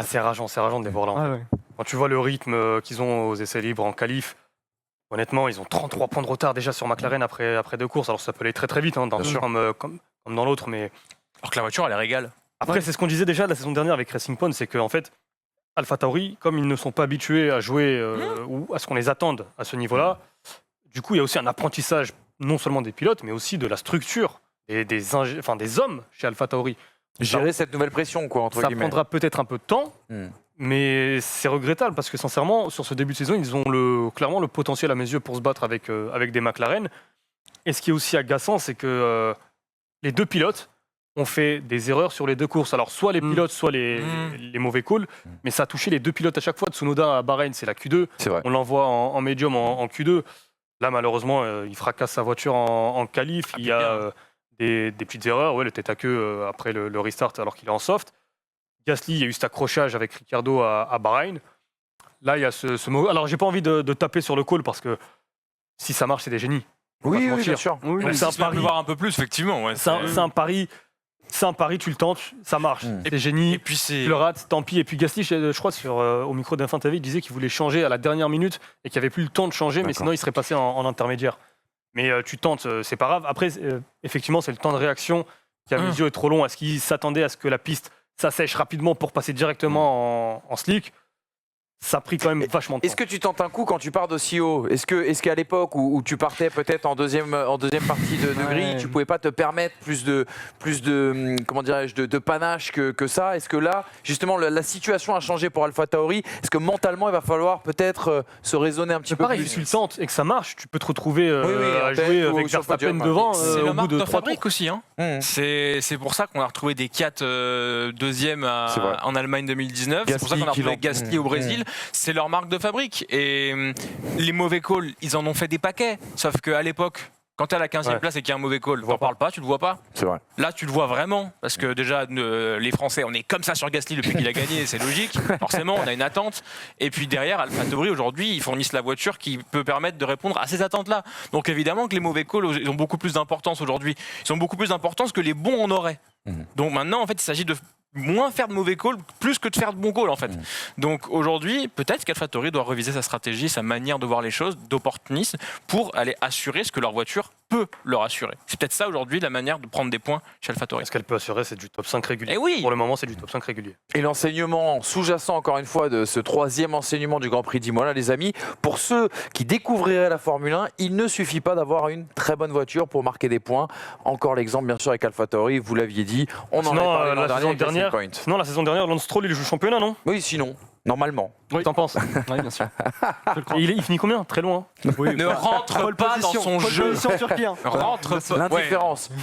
C'est rageant de les voir là. Ouais. Quand tu vois le rythme qu'ils ont aux essais libres en qualif, honnêtement, ils ont 33 points de retard déjà sur McLaren après 2 courses. Alors ça peut aller très très vite, hein, comme dans l'autre. Mais... Alors que la voiture, elle est régale. Après, c'est ce qu'on disait déjà la saison dernière avec Racing Point, c'est qu'en fait, AlphaTauri, comme ils ne sont pas habitués à jouer ou à ce qu'on les attende à ce niveau-là, du coup, il y a aussi un apprentissage non seulement des pilotes, mais aussi de la structure et des hommes chez AlphaTauri. Gérer cette nouvelle pression, quoi, entre guillemets. Ça prendra peut-être un peu de temps. Mais c'est regrettable parce que sincèrement, sur ce début de saison, ils ont clairement le potentiel à mes yeux pour se battre avec des McLaren. Et ce qui est aussi agaçant, c'est que les 2 pilotes ont fait des erreurs sur les 2 courses. Alors soit les pilotes, soit les mauvais calls, mais ça a touché les 2 pilotes à chaque fois. Tsunoda à Bahreïn, c'est la Q2. On l'envoie en médium en Q2. Là, malheureusement, il fracasse sa voiture en qualif. Il y a des petites erreurs. Ouais, le tête à queue après le restart alors qu'il est en soft. Gasly, il y a eu cet accrochage avec Ricciardo à Bahreïn. Là, il y a ce mot. Alors, j'ai pas envie de taper sur le call parce que si ça marche, c'est des génies. Oui, bien sûr. Oui, c'est un pari. Voir un peu plus, effectivement. Ouais, c'est un pari. C'est un pari, tu le tentes, ça marche. C'est génie. Et puis tu le rates, tant pis. Et puis Gasly, je crois, au micro d'Infin TV, il disait qu'il voulait changer à la dernière minute et qu'il n'y avait plus le temps de changer, mais sinon il serait passé en intermédiaire. Mais tu tentes, c'est pas grave. Après, effectivement, c'est le temps de réaction qui, à mes yeux, est trop long. Est-ce qu'il s'attendait à ce que la piste ça sèche rapidement pour passer directement en slick? Ça a pris quand même vachement de temps. Est-ce que tu tentes un coup quand tu pars d'aussi haut? Est-ce qu'à l'époque où tu partais peut-être en deuxième partie de grille, tu pouvais pas te permettre plus de comment dirais-je de panache que ça? Est-ce que là, justement, la situation a changé pour AlphaTauri? Est-ce que mentalement, il va falloir peut-être se raisonner un petit peu plus? Si tu le tentes et que ça marche, tu peux te retrouver à jouer avec Verstappen devant. C'est la marque de 3 fabrique aussi. Hein. C'est pour ça qu'on a retrouvé des 4 deuxièmes en Allemagne 2019. C'est pour ça qu'on a retrouvé Gasly au Brésil. C'est leur marque de fabrique. Et les mauvais calls, ils en ont fait des paquets. Sauf qu'à l'époque, quand tu es à la 15e place et qu'il y a un mauvais call, tu n'en parles pas, tu le vois pas. C'est vrai. Là, tu le vois vraiment. Parce que déjà, les Français, on est comme ça sur Gasly depuis qu'il a gagné. C'est logique. Forcément, on a une attente. Et puis derrière, AlphaTauri, aujourd'hui, ils fournissent la voiture qui peut permettre de répondre à ces attentes-là. Donc évidemment que les mauvais calls, ils ont beaucoup plus d'importance aujourd'hui. Ils ont beaucoup plus d'importance que les bons en auraient. Donc maintenant, en fait, il s'agit de moins faire de mauvais calls plus que de faire de bons calls en fait. Donc aujourd'hui, peut-être qu'AlphaTauri doit reviser sa stratégie, sa manière de voir les choses, d'opportunisme, pour aller assurer ce que leur voiture peut leur assurer. C'est peut-être ça aujourd'hui la manière de prendre des points chez AlphaTauri. Ce qu'elle peut assurer, c'est du top 5 régulier. Et oui. Pour le moment, c'est du top 5 régulier. Et l'enseignement sous-jacent, encore une fois, de ce 3e enseignement du Grand Prix d'Imola, les amis, pour ceux qui découvriraient la Formule 1, il ne suffit pas d'avoir une très bonne voiture pour marquer des points. Encore l'exemple, bien sûr, avec AlphaTauri, vous l'aviez dit. On en a parlé l'an dernier. Sinon, la saison dernière, Lance Stroll, il joue championnat, non? Oui, sinon. Normalement. Oui. T'en penses? Oui, bien sûr. Il finit combien? Très loin. Oui, ne rentre pas dans son jeu. Rentre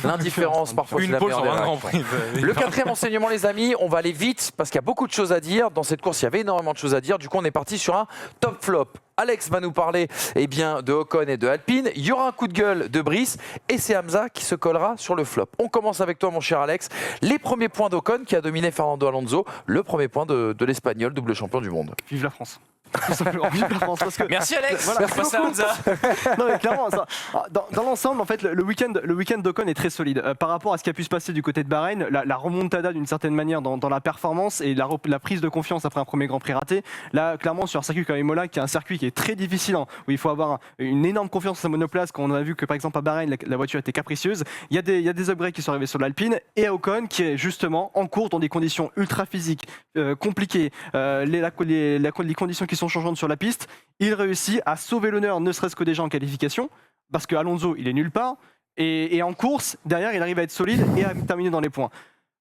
l'indifférence parfois. Une pole sur un Grand Prix. Le 4e enseignement, les amis, on va aller vite parce qu'il y a beaucoup de choses à dire. Dans cette course, il y avait énormément de choses à dire. Du coup, on est parti sur un top flop. Alex va nous parler de Ocon et de Alpine. Il y aura un coup de gueule de Brice et c'est Hamza qui se collera sur le flop. On commence avec toi, mon cher Alex. Les premiers points d'Ocon qui a dominé Fernando Alonso. Le premier point de l'Espagnol, double champion du monde. Vive la France. Tout simplement. Vive la France. Parce que, Merci Alex. Voilà. Merci à Hamza. non mais clairement, dans l'ensemble, en fait, le week-end d'Ocon est très solide. Par rapport à ce qui a pu se passer du côté de Bahreïn, la remontada d'une certaine manière dans la performance et la prise de confiance après un premier Grand Prix raté. Là, clairement, sur un circuit comme Imola, qui est un circuit qui est très difficile, où il faut avoir une énorme confiance en sa monoplace, quand on a vu que par exemple à Bahreïn, la voiture était capricieuse. Il y a des upgrades qui sont arrivés sur l'Alpine et à Ocon qui est justement en cours dans des conditions ultra physiques, compliquées, les conditions qui sont changeantes sur la piste. Il réussit à sauver l'honneur, ne serait-ce que déjà en qualification, parce que Alonso, il est nulle part. Et en course, derrière, il arrive à être solide et à terminer dans les points.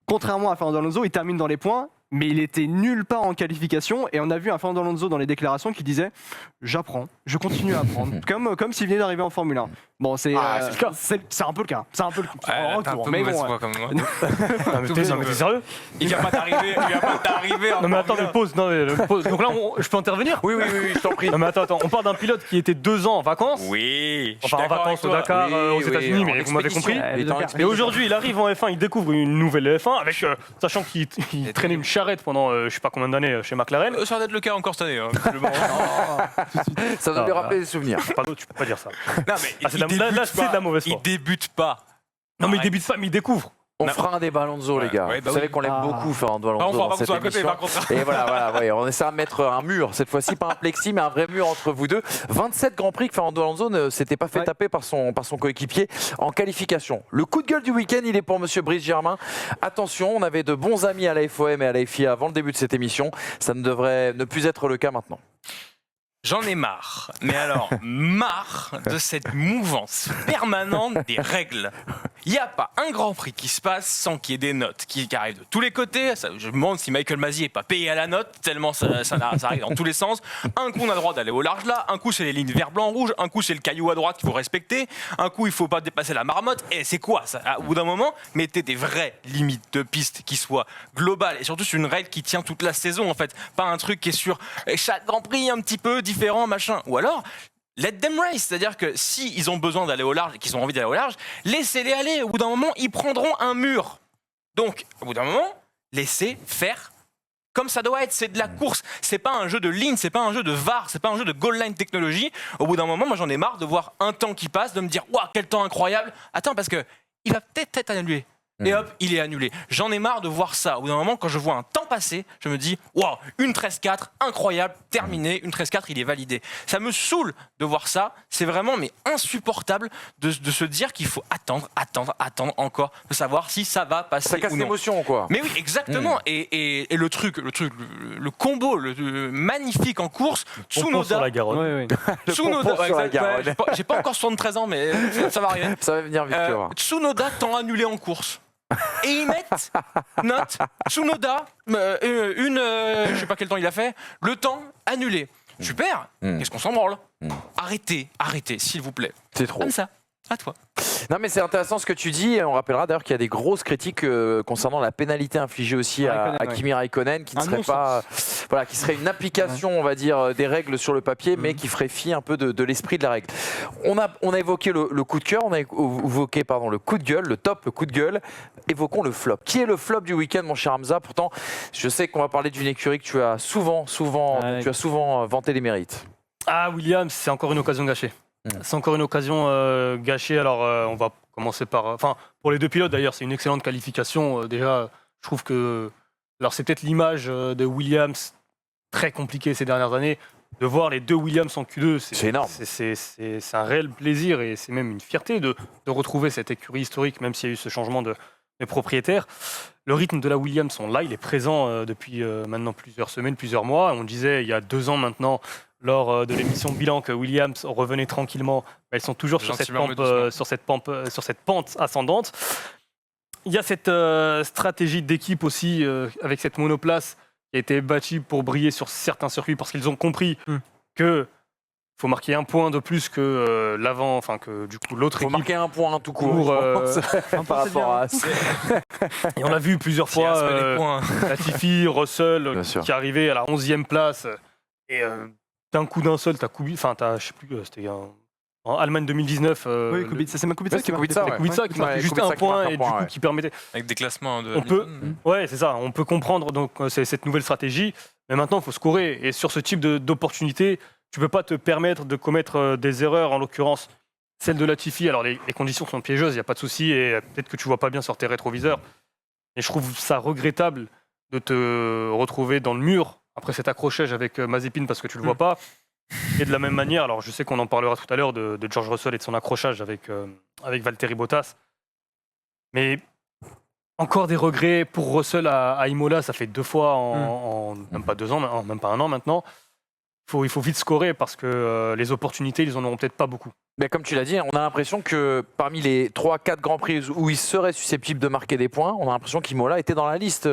Contrairement à Fernando Alonso, il termine dans les points, mais il était nulle part en qualification. Et on a vu un Fernando Alonso dans les déclarations qui disait « J'apprends, je continue à apprendre », comme s'il venait d'arriver en Formule 1. Bon, c'est un peu le cas. C'est un peu le cas. T'as un peu Mais mauvaise bon, foi comme moi. Non, mais t'es sérieux? Il vient pas t'arriver. Non mais attendez, pause. Donc là, je peux intervenir? Oui, je t'en prie. Non mais attends, on parle d'un pilote qui était 2 ans en vacances. Oui. Enfin, en vacances au Dakar, aux États-Unis, mais vous m'avez compris. Et aujourd'hui, il arrive en F1, il découvre une nouvelle F1, avec, sachant qu'il traînait une charrette pendant je sais pas combien d'années chez McLaren. Ça va être le cas encore cette année. Hein. Ça doit lui rappeler des souvenirs. Pardon, tu peux pas dire ça. Non, mais C'est de la mauvaise foi. Il débute pas. Non mais il débute pas, mais il découvre. On fera un débat Alonso, les gars. Ouais, bah vous savez oui. qu'on l'aime beaucoup, Fernando Alonso. On fera dans pas cette qu'on soit à côté, émission. par contre. Et voilà, on essaie de mettre un mur, cette fois-ci, pas un plexi, mais un vrai mur entre vous deux. 27 Grands Prix que Fernando Alonso ne s'était pas fait taper par son coéquipier en qualification. Le coup de gueule du week-end, il est pour Monsieur Brice Germain. Attention, on avait de bons amis à la FOM et à la FIA avant le début de cette émission. Ça ne devrait ne plus être le cas maintenant. J'en ai marre, mais alors marre de cette mouvance permanente des règles. Il n'y a pas un Grand Prix qui se passe sans qu'il y ait des notes qui arrivent de tous les côtés. Je me demande si Michael Masi n'est pas payé à la note, tellement ça arrive dans tous les sens. Un coup, on a le droit d'aller au large là, un coup, c'est les lignes vert, blanc, rouge, un coup, c'est le caillou à droite qu'il faut respecter, un coup, il ne faut pas dépasser la marmotte. Et c'est quoi ça? Au bout d'un moment, mettez des vraies limites de piste qui soient globales et surtout sur une règle qui tient toute la saison en fait. Pas un truc qui est sur chaque Grand Prix un petit peu différent, machin. Ou alors, let them race, c'est-à-dire que si ils ont besoin d'aller au large et qu'ils ont envie d'aller au large, laissez-les aller. Au bout d'un moment, ils prendront un mur. Donc, au bout d'un moment, laissez faire comme ça doit être. C'est de la course. C'est pas un jeu de ligne, c'est pas un jeu de VAR, c'est pas un jeu de goal line technologie. Au bout d'un moment, moi, j'en ai marre de voir un temps qui passe, de me dire, waouh, quel temps incroyable. Attends, parce que il va peut-être être annulé. Et hop, il est annulé. J'en ai marre de voir ça. Au bout d'un moment, quand je vois un temps passer, je me dis, waouh, une 13-4, incroyable, terminé. Une 13-4, il est validé. Ça me saoule de voir ça. C'est vraiment mais insupportable de se dire qu'il faut attendre encore, de savoir si ça va passer Ça casse ou non. l'émotion, quoi. Mais oui, exactement. Et le truc, le combo, le magnifique en course, Sur Tsunoda. la Garonne. Le Tsunoda, pompon sur la exact, Garonne. ouais, j'ai pas encore 73 ans, mais ça va arriver. Ça va venir vite, tu vas voir. Tsunoda temps annulé en course. Et ils mettent note Tsunoda, je sais pas quel temps il a fait, le temps annulé. Super, qu'est-ce qu'on s'en branle? Arrêtez, s'il vous plaît. C'est trop. Comme ça, à toi. Non, mais c'est intéressant ce que tu dis. Et on rappellera d'ailleurs qu'il y a des grosses critiques concernant la pénalité infligée aussi à Kimi Raikkonen, qui ne serait pas, voilà, qui serait une application, on va dire, des règles sur le papier, mais qui ferait fi un peu de l'esprit de la règle. On a évoqué le coup de cœur, on a évoqué le coup de gueule, le top, le coup de gueule. Évoquons le flop. Qui est le flop du week-end, mon cher Hamza? Pourtant, je sais qu'on va parler d'une écurie que tu as souvent vanté les mérites. Ah, Williams, c'est encore une occasion gâchée. C'est encore une occasion gâchée. Alors, on va commencer par... Enfin, pour les deux pilotes, d'ailleurs, c'est une excellente qualification. Déjà, je trouve que... Alors, c'est peut-être l'image de Williams très compliquée ces dernières années. De voir les deux Williams en Q2, c'est énorme. C'est un réel plaisir et c'est même une fierté de retrouver cette écurie historique, même s'il y a eu ce changement de propriétaires. Le rythme de la Williams, il est présent depuis maintenant plusieurs semaines, plusieurs mois. On disait il y a 2 ans maintenant, lors de l'émission Bilan, que Williams revenait tranquillement. Elles sont toujours sur cette pente ascendante. Il y a cette stratégie d'équipe aussi, avec cette monoplace qui a été bâtie pour briller sur certains circuits, parce qu'ils ont compris que faut marquer un point de plus que l'avant, enfin que du coup l'autre équipe. Faut marquer un point tout court. Par rapport à. Et on a vu plusieurs fois Latifi, Russell qui arrivaient à la 11e place et d'un coup d'un seul, je sais plus, c'était en Allemagne 2019. Oui, Kubica, c'est Kubica qui marquait juste un point et du coup qui permettait. Avec des classements de. Ouais, c'est ça. On peut comprendre donc c'est cette nouvelle stratégie. Mais maintenant, il faut scorer. Et sur ce type d'opportunité, tu ne peux pas te permettre de commettre des erreurs, en l'occurrence celle de Latifi. Alors, les conditions sont piégeuses, il n'y a pas de souci, et peut-être que tu ne vois pas bien sur tes rétroviseurs. Et je trouve ça regrettable de te retrouver dans le mur après cet accrochage avec Mazepin parce que tu ne le vois pas. Et de la même manière, alors je sais qu'on en parlera tout à l'heure de George Russell et de son accrochage avec Valtteri Bottas. Mais encore des regrets pour Russell à Imola, ça fait 2 fois en même pas 2 ans, même pas 1 an maintenant. Il faut vite scorer parce que les opportunités, ils en auront peut-être pas beaucoup. Mais comme tu l'as dit, on a l'impression que parmi les 3-4 Grands Prix où ils seraient susceptibles de marquer des points, on a l'impression qu'Imola était dans la liste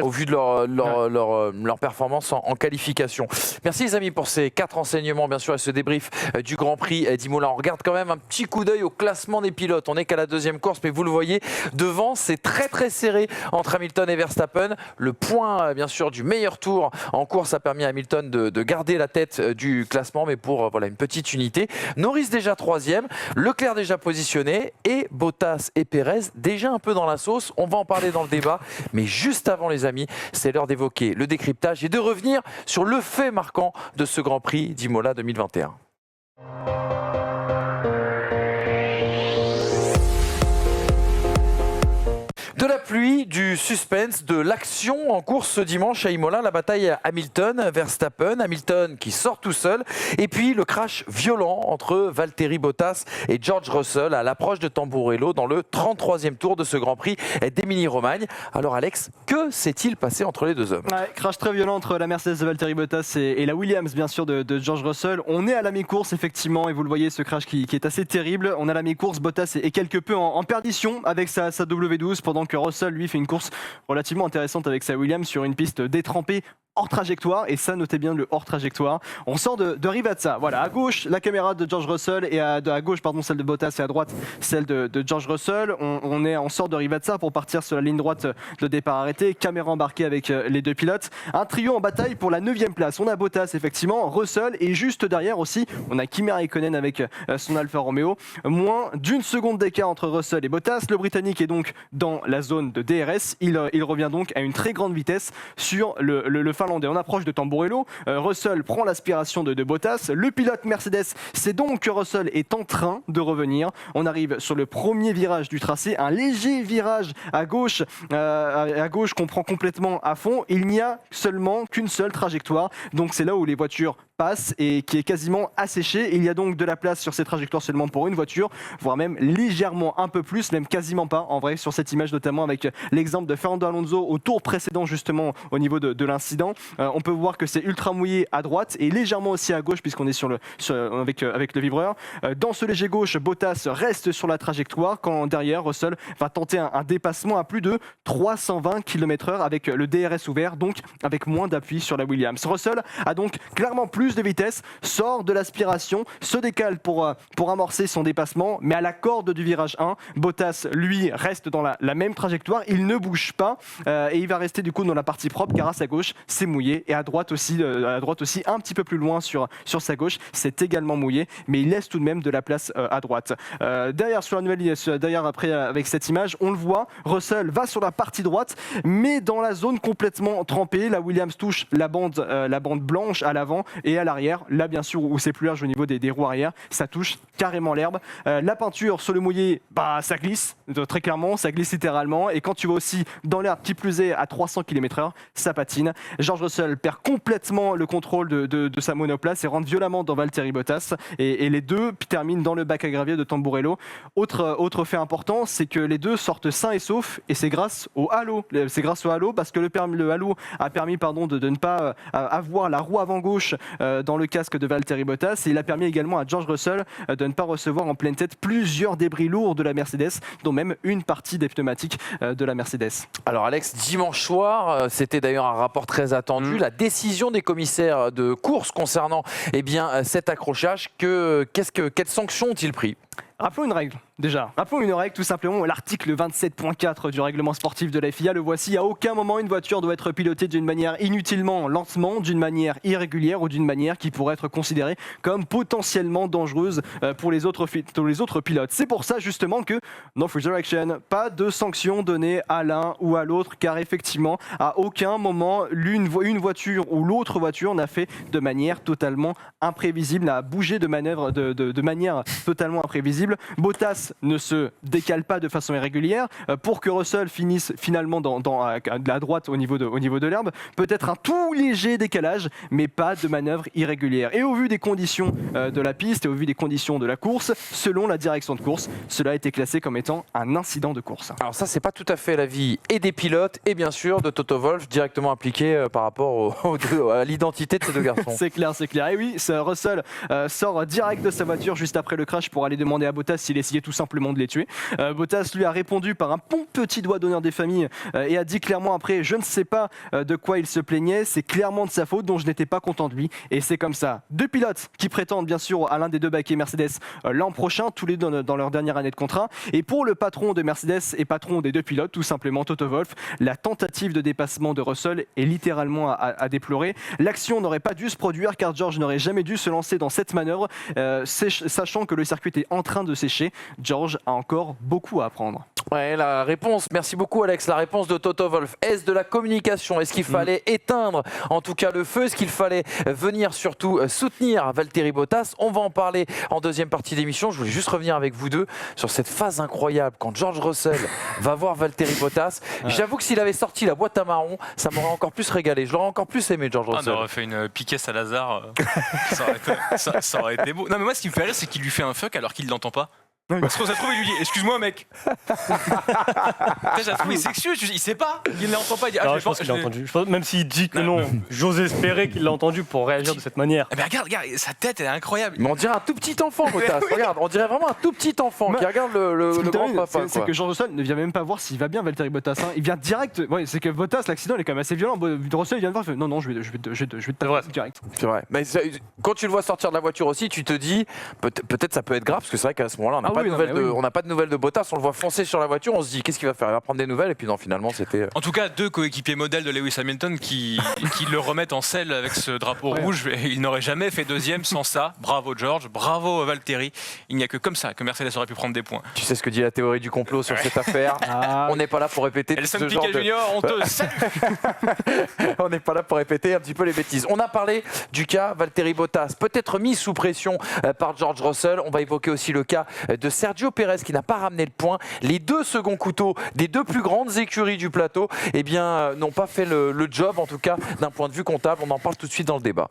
au vu de leur performance en qualification. Merci les amis pour ces 4 renseignements, bien sûr, et ce débrief du Grand Prix d'Imola. On regarde quand même un petit coup d'œil au classement des pilotes. On n'est qu'à la 2e course, mais vous le voyez, devant, c'est très très serré entre Hamilton et Verstappen. Le point, bien sûr, du meilleur tour en course a permis à Hamilton de garder la tête du classement, mais pour voilà, une petite unité. Norris déjà 3e, Leclerc déjà positionné et Bottas et Pérez déjà un peu dans la sauce. On va en parler dans le débat, mais juste avant les amis, c'est l'heure d'évoquer le décryptage et de revenir sur le fait marquant de ce Grand Prix d'Imola 2021. De la pluie, du suspense, de l'action en course ce dimanche à Imola, la bataille Hamilton-Verstappen, Hamilton qui sort tout seul, et puis le crash violent entre Valtteri Bottas et George Russell à l'approche de Tamburello dans le 33e tour de ce Grand Prix d'Émilie-Romagne. Alors Alex, que s'est-il passé entre les deux hommes ? Crash très violent entre la Mercedes de Valtteri Bottas et la Williams bien sûr de George Russell. On est à la mi-course effectivement et vous le voyez ce crash qui est assez terrible. On a la mi-course, Bottas est quelque peu en perdition avec sa W12 pendant que Russell lui fait une course relativement intéressante avec sa Williams sur une piste détrempée hors trajectoire, et ça notez bien le hors trajectoire. On sort de Rivazza, voilà, à gauche la caméra de George Russell et à gauche pardon celle de Bottas et à droite celle de George Russell. On sort de Rivazza pour partir sur la ligne droite de départ arrêté, caméra embarquée avec les 2 pilotes. Un trio en bataille pour la 9e place. On a Bottas effectivement, Russell et juste derrière aussi on a Kimi Räikkönen avec son Alfa Romeo. Moins d'1 seconde d'écart entre Russell et Bottas. Le Britannique est donc dans la zone de DRS. Il revient donc à une très grande vitesse sur le Finlandais. On approche de Tamburello. Russell prend l'aspiration de Bottas. Le pilote Mercedes, c'est donc que Russell est en train de revenir. On arrive sur le premier virage du tracé, un léger virage à gauche qu'on prend complètement à fond. Il n'y a seulement qu'une seule trajectoire. Donc c'est là où les voitures passent et qui est quasiment asséchée. Il y a donc de la place sur ces trajectoires seulement pour une voiture, voire même légèrement un peu plus, même quasiment pas en vrai sur cette image, notamment avec l'exemple de Fernando Alonso au tour précédent justement au niveau de l'incident. On peut voir que c'est ultra mouillé à droite et légèrement aussi à gauche puisqu'on est avec le vibreur. Dans ce léger gauche, Bottas reste sur la trajectoire quand derrière Russell va tenter un dépassement à plus de 320 km/h avec le DRS ouvert, donc avec moins d'appui sur la Williams. Russell a donc clairement plus de vitesse, sort de l'aspiration, se décale pour amorcer son dépassement, mais à la corde du virage 1, Bottas lui reste dans la même trajectoire, il ne bouge pas et il va rester du coup dans la partie propre car à sa gauche c'est mouillé et à droite aussi un petit peu plus loin sur sa gauche c'est également mouillé, mais il laisse tout de même de la place à droite. Derrière après avec cette image on le voit, Russell va sur la partie droite mais dans la zone complètement trempée. La Williams touche la bande blanche à l'avant et à l'arrière, là bien sûr où c'est plus large au niveau des roues arrière, ça touche carrément l'herbe. La peinture sur le mouillé, ça glisse, très clairement, ça glisse littéralement, et quand tu vas aussi dans l'herbe qui plus est à 300 km/h, ça patine. George Russell perd complètement le contrôle de sa monoplace et rentre violemment dans Valtteri Bottas, et les deux terminent dans le bac à gravier de Tamburello. Autre fait important, c'est que les deux sortent sains et saufs, et c'est grâce au halo. C'est grâce au halo parce que le halo a permis de ne pas avoir la roue avant gauche dans le casque de Valtteri Bottas, et il a permis également à George Russell de ne pas recevoir en pleine tête plusieurs débris lourds de la Mercedes, dont même une partie des pneumatiques de la Mercedes. Alors Alex, dimanche soir, c'était d'ailleurs un rapport très attendu, la décision des commissaires de course concernant cet accrochage, quelles sanctions ont-ils pris ? Rappelons une règle, déjà. Rappelons une règle, tout simplement. L'article 27.4 du règlement sportif de la FIA, le voici. À aucun moment, une voiture doit être pilotée d'une manière inutilement lentement, d'une manière irrégulière ou d'une manière qui pourrait être considérée comme potentiellement dangereuse pour les autres pilotes. C'est pour ça, justement, que no free direction, pas de sanction donnée à l'un ou à l'autre, car effectivement, à aucun moment, une voiture ou l'autre voiture n'a fait de manière totalement imprévisible, n'a bougé de manière totalement imprévisible. Bottas ne se décale pas de façon irrégulière pour que Russell finisse finalement à la droite au niveau de l'herbe. Peut-être un tout léger décalage, mais pas de manœuvre irrégulière. Et au vu des conditions de la piste et au vu des conditions de la course, selon la direction de course, cela a été classé comme étant un incident de course. Alors ça, c'est pas tout à fait l'avis et des pilotes et bien sûr de Toto Wolff, directement impliqué par rapport à l'identité de ces deux garçons. C'est clair. Et oui, Russell sort direct de sa voiture juste après le crash pour aller demander à Bottas s'il essayait tout simplement de les tuer. Bottas lui a répondu par un bon petit doigt d'honneur des familles et a dit clairement après, je ne sais pas de quoi il se plaignait, c'est clairement de sa faute dont je n'étais pas content de lui. Et c'est comme ça. Deux pilotes qui prétendent bien sûr à l'un des deux baquets Mercedes l'an prochain, tous les deux dans leur dernière année de contrat. Et pour le patron de Mercedes et patron des deux pilotes, tout simplement Toto Wolff, la tentative de dépassement de Russell est littéralement à déplorer. L'action n'aurait pas dû se produire car George n'aurait jamais dû se lancer dans cette manœuvre, sachant que le circuit était en train de sécher. George a encore beaucoup à apprendre. Ouais, la réponse, merci beaucoup Alex, la réponse de Toto Wolff, est-ce de la communication? Est-ce qu'il fallait éteindre en tout cas le feu? Est-ce qu'il fallait venir surtout soutenir Valtteri Bottas? On va en parler en deuxième partie d'émission. Je voulais juste revenir avec vous deux sur cette phase incroyable quand George Russell va voir Valtteri Bottas. J'avoue que s'il avait sorti la boîte à marron, ça m'aurait encore plus régalé, je l'aurais encore plus aimé George Russell. On aurait fait une Piquet Salazar, ça aurait été beau. Non mais moi ce qui me fait rire c'est qu'il lui fait un fuck alors qu'il ne l'entend pas. Parce qu'on s'est trouvé, il lui dit excuse-moi mec. J'ai trouvé sexueux, il sait pas, il ne l'entend pas. Il dit, je pense qu'il l'a entendu. Même s'il dit que non, j'ose espérer qu'il l'a entendu pour réagir de cette manière. Mais regarde, sa tête elle est incroyable. Mais on dirait un tout petit enfant, Bottas. Regarde, on dirait vraiment un tout petit enfant qui regarde le grand papa. C'est que George Russell ne vient même pas voir s'il va bien Valtteri Bottas. Il vient direct. Ouais, c'est que Bottas, l'accident il est quand même assez violent. Russell il vient de voir, il fait, non, je vais te vrai direct. C'est vrai. Mais quand tu le vois sortir de la voiture aussi, tu te dis peut-être ça peut être grave parce que c'est vrai qu'à ce moment-là, on n'a pas de nouvelles de Bottas, on le voit foncer sur la voiture, on se dit qu'est-ce qu'il va faire? Il va prendre des nouvelles et puis non, finalement c'était... En tout cas, deux coéquipiers modèles de Lewis Hamilton qui le remettent en selle avec ce drapeau rouge. Il n'aurait jamais fait deuxième sans ça. Bravo George, bravo Valtteri. Il n'y a que comme ça que Mercedes aurait pu prendre des points. Tu sais ce que dit la théorie du complot sur cette affaire? On n'est pas là pour répéter ce genre de... Junior, on te salue. On n'est pas là pour répéter un petit peu les bêtises. On a parlé du cas Valtteri Bottas, peut-être mis sous pression par George Russell. On va évoquer aussi le cas de Sergio Pérez qui n'a pas ramené le point. Les deux seconds couteaux des deux plus grandes écuries du plateau n'ont pas fait le job, en tout cas d'un point de vue comptable. On en parle tout de suite dans le débat.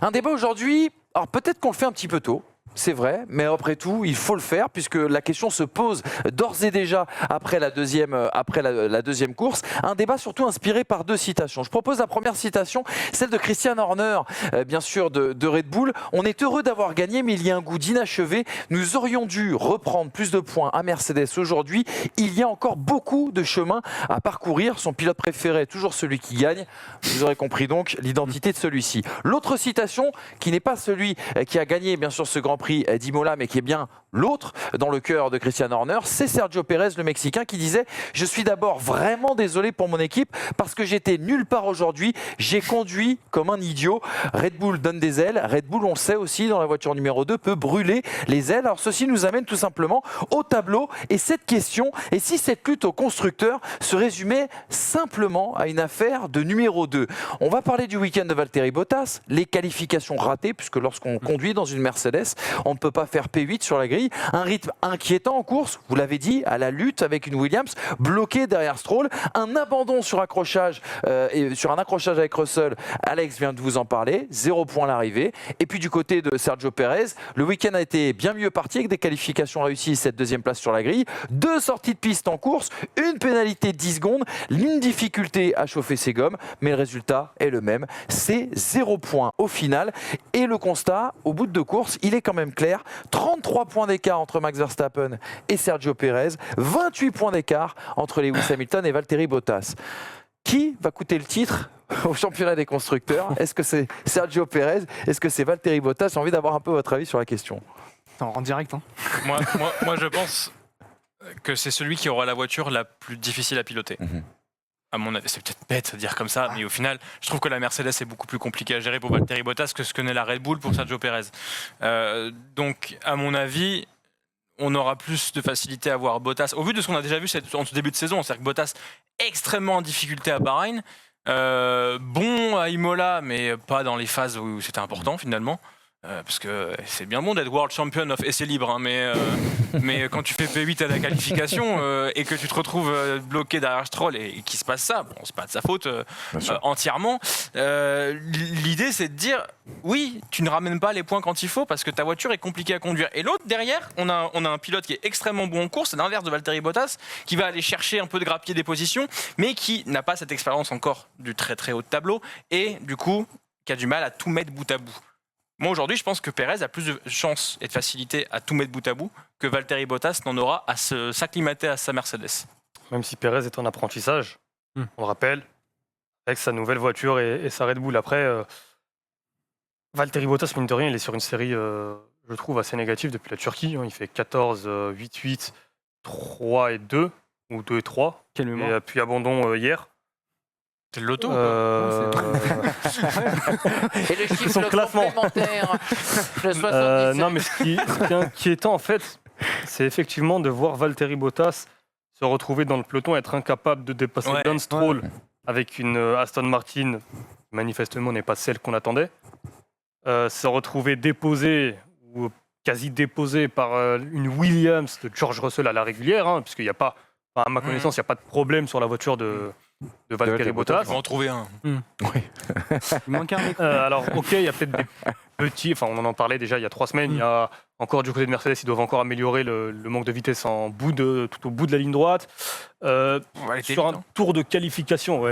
Un débat aujourd'hui, alors peut-être qu'on le fait un petit peu tôt. C'est vrai, mais après tout, il faut le faire puisque la question se pose d'ores et déjà après la deuxième course. Un débat surtout inspiré par deux citations. Je propose la première citation, celle de Christian Horner, bien sûr de Red Bull. On est heureux d'avoir gagné, mais il y a un goût d'inachevé. Nous aurions dû reprendre plus de points à Mercedes aujourd'hui. Il y a encore beaucoup de chemin à parcourir. Son pilote préféré est toujours celui qui gagne. Vous aurez compris donc l'identité de celui-ci. L'autre citation, qui n'est pas celui qui a gagné, bien sûr, ce Grand Prix d'Imola, mais qui est bien l'autre dans le cœur de Christian Horner, c'est Sergio Pérez, le Mexicain, qui disait « Je suis d'abord vraiment désolé pour mon équipe parce que j'étais nulle part aujourd'hui, j'ai conduit comme un idiot. Red Bull donne des ailes, Red Bull, on le sait aussi, dans la voiture numéro 2, peut brûler les ailes. » Alors ceci nous amène tout simplement au tableau et cette question, et si cette lutte au constructeur se résumait simplement à une affaire de numéro 2? On va parler du week-end de Valtteri Bottas, les qualifications ratées, puisque lorsqu'on conduit dans une Mercedes, on ne peut pas faire P8 sur la grille. Un rythme inquiétant en course, vous l'avez dit, à la lutte avec une Williams bloquée derrière Stroll. Un abandon sur accrochage et sur un accrochage avec Russell. Alex vient de vous en parler. 0 point à l'arrivée. Et puis du côté de Sergio Pérez, le week-end a été bien mieux parti avec des qualifications réussies, cette deuxième place sur la grille. 2 sorties de piste en course, une pénalité de 10 secondes, une difficulté à chauffer ses gommes. Mais le résultat est le même. C'est 0 point au final. Et le constat, au bout de 2 courses, il est quand même clair. 33 points d'écart entre Max Verstappen et Sergio Pérez, 28 points d'écart entre Lewis Hamilton et Valtteri Bottas. Qui va coûter le titre au championnat des constructeurs? Est-ce que c'est Sergio Pérez? Est-ce que c'est Valtteri Bottas? J'ai envie d'avoir un peu votre avis sur la question. En direct. Hein. Moi, je pense que c'est celui qui aura la voiture la plus difficile à piloter. À mon avis, c'est peut-être bête de dire comme ça, mais au final, je trouve que la Mercedes est beaucoup plus compliquée à gérer pour Valtteri Bottas que ce que n'est la Red Bull pour Sergio Pérez. Donc, à mon avis, on aura plus de facilité à voir Bottas. Au vu de ce qu'on a déjà vu en ce début de saison, c'est-à-dire que Bottas extrêmement en difficulté à Bahreïn, bon à Imola, mais pas dans les phases où c'était important finalement. Parce que c'est bien bon d'être World Champion of essai libre, hein, mais quand tu fais P8 à la qualification et que tu te retrouves bloqué derrière Stroll et qu'il se passe ça, bon, c'est pas de sa faute entièrement. L'idée, c'est de dire oui, tu ne ramènes pas les points quand il faut parce que ta voiture est compliquée à conduire. Et l'autre derrière, on a un pilote qui est extrêmement bon en course, c'est l'inverse de Valtteri Bottas, qui va aller chercher un peu de grappiller des positions, mais qui n'a pas cette expérience encore du très très haut de tableau et du coup qui a du mal à tout mettre bout à bout. Moi, aujourd'hui, je pense que Pérez a plus de chance et de facilité à tout mettre bout à bout que Valtteri Bottas n'en aura à s'acclimater à sa Mercedes. Même si Pérez est en apprentissage, on le rappelle, avec sa nouvelle voiture et sa Red Bull. Après, Valtteri Bottas, mine de rien, il est sur une série, je trouve, assez négative depuis la Turquie. Il fait 14, 8-8, 3 et 2, ou 2 et 3. Quelle mémoire. Et puis abandon hier. C'est le loto. Et le chiffre Son classement. complémentaire, le 77. Non, mais ce qui est inquiétant, en fait, c'est effectivement de voir Valtteri Bottas se retrouver dans le peloton, être incapable de dépasser Lance Stroll avec une Aston Martin, manifestement n'est pas celle qu'on attendait. Se retrouver déposé, ou quasi déposé par une Williams de George Russell à la régulière, hein, puisqu'il n'y a pas, à ma connaissance, il n'y a pas de problème sur la voiture de Valtteri Bottas. On va en trouver un. Il manque un mec. Alors, ok, il y a peut-être des petits... Enfin, on en parlait déjà il y a 3 semaines. Il y a encore du côté de Mercedes, ils doivent encore améliorer le manque de vitesse tout au bout de la ligne droite. Sur un tour de qualification,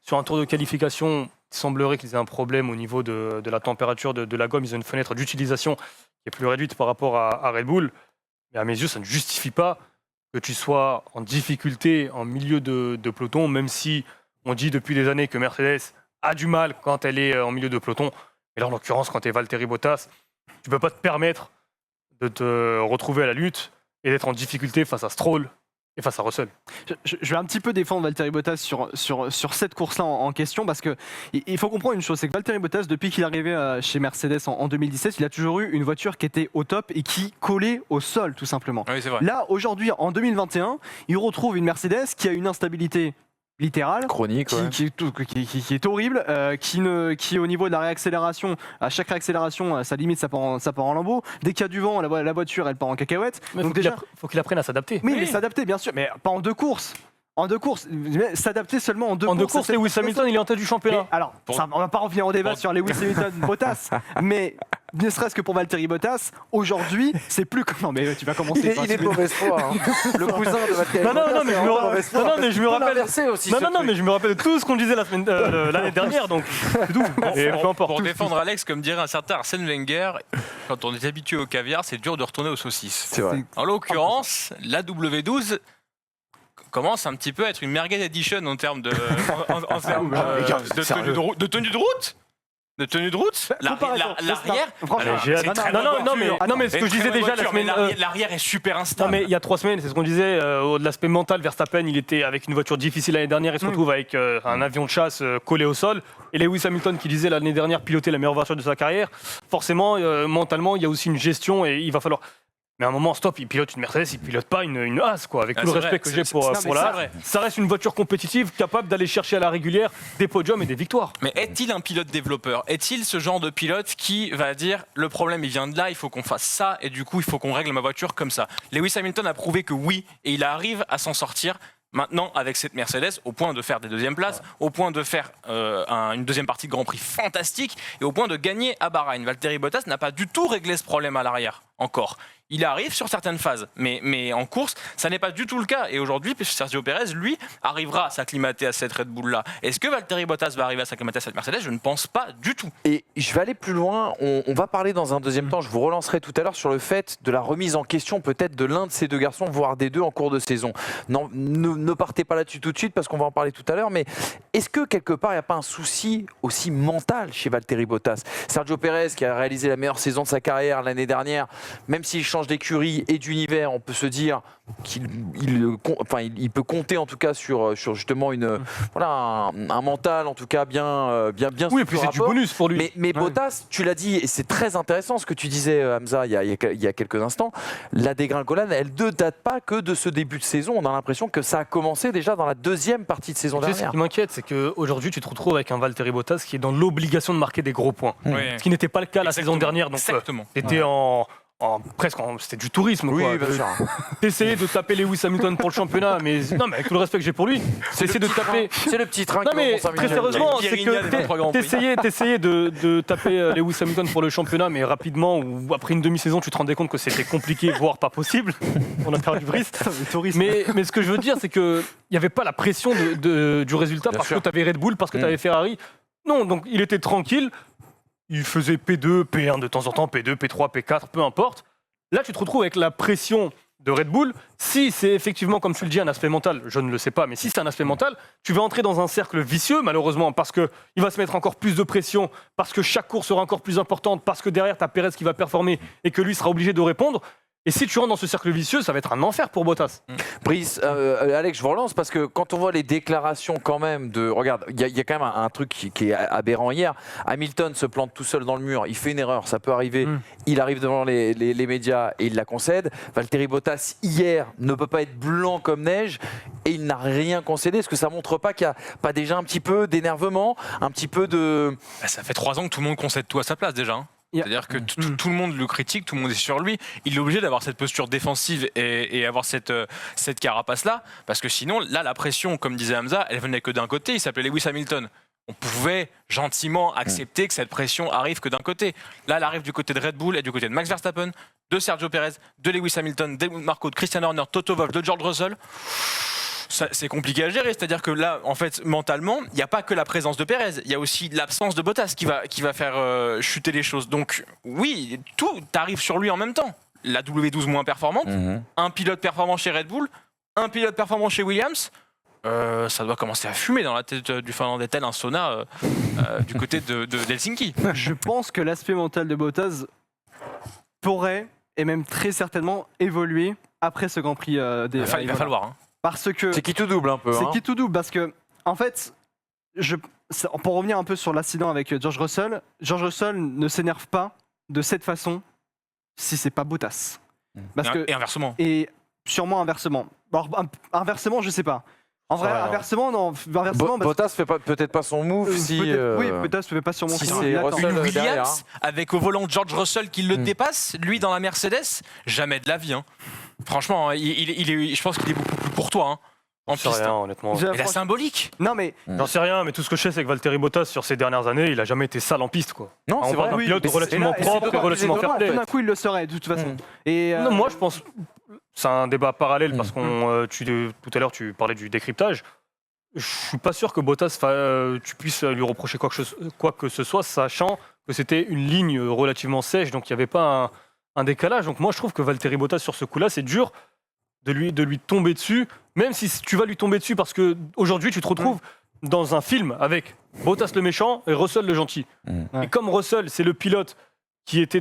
sur un tour de qualification, il semblerait qu'ils aient un problème au niveau de la température de la gomme. Ils ont une fenêtre d'utilisation qui est plus réduite par rapport à Red Bull. Mais à mes yeux, ça ne justifie pas que tu sois en difficulté en milieu de peloton, même si on dit depuis des années que Mercedes a du mal quand elle est en milieu de peloton. Et là, en l'occurrence, quand tu es Valtteri Bottas, tu ne peux pas te permettre de te retrouver à la lutte et d'être en difficulté face à Stroll et face à Russell. Je vais un petit peu défendre Valtteri Bottas sur cette course-là en question, parce qu'il faut comprendre une chose, c'est que Valtteri Bottas, depuis qu'il est arrivé chez Mercedes en 2017, il a toujours eu une voiture qui était au top et qui collait au sol, tout simplement. Oui, c'est vrai. Là, aujourd'hui, en 2021, il retrouve une Mercedes qui a une instabilité littérale, chronique, qui est horrible, qui au niveau de la réaccélération, à chaque réaccélération, sa limite, ça part en lambeaux. Dès qu'il y a du vent, la voiture, elle part en cacahuète. Mais Donc faut qu'il apprenne à s'adapter. Oui, mais s'adapter, bien sûr, mais pas en 2 courses. En 2 courses, s'adapter seulement en 2 courses. En 2 courses, Lewis Hamilton, il est en tête du championnat. Alors, on va pas revenir au débat sur Lewis Hamilton-Bottas, mais ne serait-ce que pour Valtteri Bottas, aujourd'hui, c'est plus comme... Non, mais tu vas commencer... Il est de mauvaise foi. Hein. Le cousin de Valtteri Bottas. Non, mais je me rappelle... aussi. Non, mais je me rappelle de tout ce qu'on disait l'année dernière, donc c'est tout. Et peu importe. Pour défendre Alex, comme dirait un certain Arsène Wenger, quand on est habitué au caviar, c'est dur de retourner aux saucisses. C'est vrai. En l'occurrence, la W12 commence un petit peu à être une merguez edition en termes de tenue de route. De tenue de route, l'arrière. Non, mais ce que je disais déjà la semaine. L'arrière est super instable. Non, mais il y a 3 semaines, c'est ce qu'on disait. De l'aspect mental, Verstappen, il était avec une voiture difficile l'année dernière. Il se retrouve avec un avion de chasse collé au sol. Et Lewis Hamilton, qui disait l'année dernière piloter la meilleure voiture de sa carrière, forcément, mentalement, il y a aussi une gestion et il va falloir. Mais à un moment, stop, il pilote une Mercedes, il pilote pas une Haas, quoi. Avec tout le respect que j'ai pour la Haas, ça reste une voiture compétitive, capable d'aller chercher à la régulière des podiums et des victoires. Mais est-il un pilote développeur? Est-il ce genre de pilote qui va dire le problème il vient de là, il faut qu'on fasse ça et du coup il faut qu'on règle ma voiture comme ça? Lewis Hamilton a prouvé que oui, et il arrive à s'en sortir. Maintenant, avec cette Mercedes, au point de faire des 2e places, au point de faire une 2e partie de Grand Prix fantastique et au point de gagner à Bahreïn. Valtteri Bottas n'a pas du tout réglé ce problème à l'arrière, encore. Il arrive sur certaines phases, mais en course, ça n'est pas du tout le cas. Et aujourd'hui, Sergio Pérez, lui, arrivera à s'acclimater à cette Red Bull-là. Est-ce que Valtteri Bottas va arriver à s'acclimater à cette Mercedes ? Je ne pense pas du tout. Et je vais aller plus loin. On va parler dans un deuxième temps. Je vous relancerai tout à l'heure sur le fait de la remise en question peut-être de l'un de ces deux garçons, voire des deux en cours de saison. Non, ne partez pas là-dessus tout de suite parce qu'on va en parler tout à l'heure. Mais est-ce que quelque part, il n'y a pas un souci aussi mental chez Valtteri Bottas ? Sergio Pérez, qui a réalisé la meilleure saison de sa carrière l'année dernière, même s'il change d'écurie et d'univers, on peut se dire qu'il peut compter en tout cas sur justement un mental en tout cas bien Oui, et puis c'est du bonus pour lui. Mais Bottas, tu l'as dit, et c'est très intéressant ce que tu disais, Hamza, il y a quelques instants, la dégringolade, elle ne date pas que de ce début de saison. On a l'impression que ça a commencé déjà dans la deuxième partie de saison Tu sais, ce dernière. qui m'inquiète, c'est qu'aujourd'hui, tu te retrouves avec un Valtteri Bottas qui est dans l'obligation de marquer des gros points. Ce qui n'était pas le cas la saison dernière. Donc, Exactement. c'était c'était du tourisme. Oui, Quoi. bien sûr. T'essayais de taper Lewis Hamilton pour le championnat, mais avec tout le respect que j'ai pour lui, t'essayais de taper. C'est le petit train Non qui mais remonte 5 très minutes. sérieusement, c'est Pierre Ignace, trois grands que prix. t'essayais de taper Lewis Hamilton pour le championnat, mais rapidement ou après une demi-saison, tu te rendais compte que c'était compliqué, voire pas possible. On a perdu Brice. Mais ce que je veux dire, c'est que il y avait pas la pression du résultat Bien parce sûr. que t'avais Red Bull, parce que t'avais Ferrari. Non, donc il était tranquille. Il faisait P2, P1 de temps en temps, P2, P3, P4, peu importe. Là, tu te retrouves avec la pression de Red Bull. Si c'est effectivement, comme tu le dis, un aspect mental, je ne le sais pas, mais si c'est un aspect mental, tu vas entrer dans un cercle vicieux, malheureusement, parce qu'il va se mettre encore plus de pression, parce que chaque course sera encore plus importante, parce que derrière, tu as Pérez qui va performer et que lui sera obligé de répondre. Et si tu rentres dans ce cercle vicieux, ça va être un enfer pour Bottas. Brice, Alex, je vous relance parce que quand on voit les déclarations quand même de... Regarde, il y a quand même un truc qui est aberrant hier. Hamilton se plante tout seul dans le mur, il fait une erreur, ça peut arriver. Il arrive devant les médias et il la concède. Valtteri Bottas, hier, ne peut pas être blanc comme neige et il n'a rien concédé. Est-ce que ça montre pas qu'il n'y a pas déjà un petit peu d'énervement, un petit peu de... Ça fait 3 ans que tout le monde concède tout à sa place déjà. C'est-à-dire que tout le monde le critique, tout le monde est sur lui. Il est obligé d'avoir cette posture défensive et avoir cette carapace-là. Parce que sinon, là, la pression, comme disait Hamza, elle venait que d'un côté. Il s'appelait Lewis Hamilton. On pouvait gentiment accepter que cette pression arrive que d'un côté. Là, elle arrive du côté de Red Bull et du côté de Max Verstappen, de Sergio Pérez, de Lewis Hamilton, d'Helmut Marko, de Christian Horner, Toto Wolff, de George Russell. C'est compliqué à gérer, c'est-à-dire que là, en fait, mentalement, il n'y a pas que la présence de Pérez, il y a aussi l'absence de Bottas qui va faire chuter les choses. Donc oui, tout arrive sur lui en même temps. La W12 moins performante, un pilote performant chez Red Bull, un pilote performant chez Williams. Ça doit commencer à fumer dans la tête du Finlandais, tel un sauna du côté d'Helsinki. Je pense que l'aspect mental de Bottas pourrait, et même très certainement, évoluer après ce Grand Prix des... Il va falloir. Hein. Parce que... C'est qui tout double un peu. C'est hein. qui tout double parce que, en fait, pour revenir un peu sur l'accident avec George Russell ne s'énerve pas de cette façon si c'est pas Bottas. Parce que, Et inversement. et sûrement inversement. Alors, inversement, je sais pas. En vrai, Ouais, inversement, non. Inversement, parce- Bottas fait peut-être pas son move si... Oui, Bottas ne fait pas sûrement si son c'est move, Russell, d'accord. Une derrière, Williams avec au volant George Russell qui le dépasse, lui dans la Mercedes, jamais de la vie. Hein. Franchement, je pense qu'il est beaucoup plus courtois hein, en J'en sais piste. rien, honnêtement. J'ai- Et la symbolique. Non, mais J'en sais rien, mais tout ce que je sais, c'est que Valtteri Bottas, sur ces dernières années, il a jamais été sale en piste, quoi. Non, On c'est parle vrai. d'un pilote mais c'est- relativement et là, propre c'est et relativement dommage, fair-play. tout d'un coup, il le serait, de toute façon. Et, Non, moi, je pense. C'est un débat parallèle parce qu'on. Tout à l'heure, tu parlais du décryptage. Je suis pas sûr que Bottas, tu puisses lui reprocher quoi que ce soit, sachant que c'était une ligne relativement sèche, donc il n'y avait pas un décalage. Donc moi, je trouve que Valtteri Bottas, sur ce coup-là, c'est dur de lui tomber dessus, même si tu vas lui tomber dessus parce que aujourd'hui, tu te retrouves dans un film avec Bottas le méchant et Russell le gentil. Et comme Russell, c'est le pilote qui était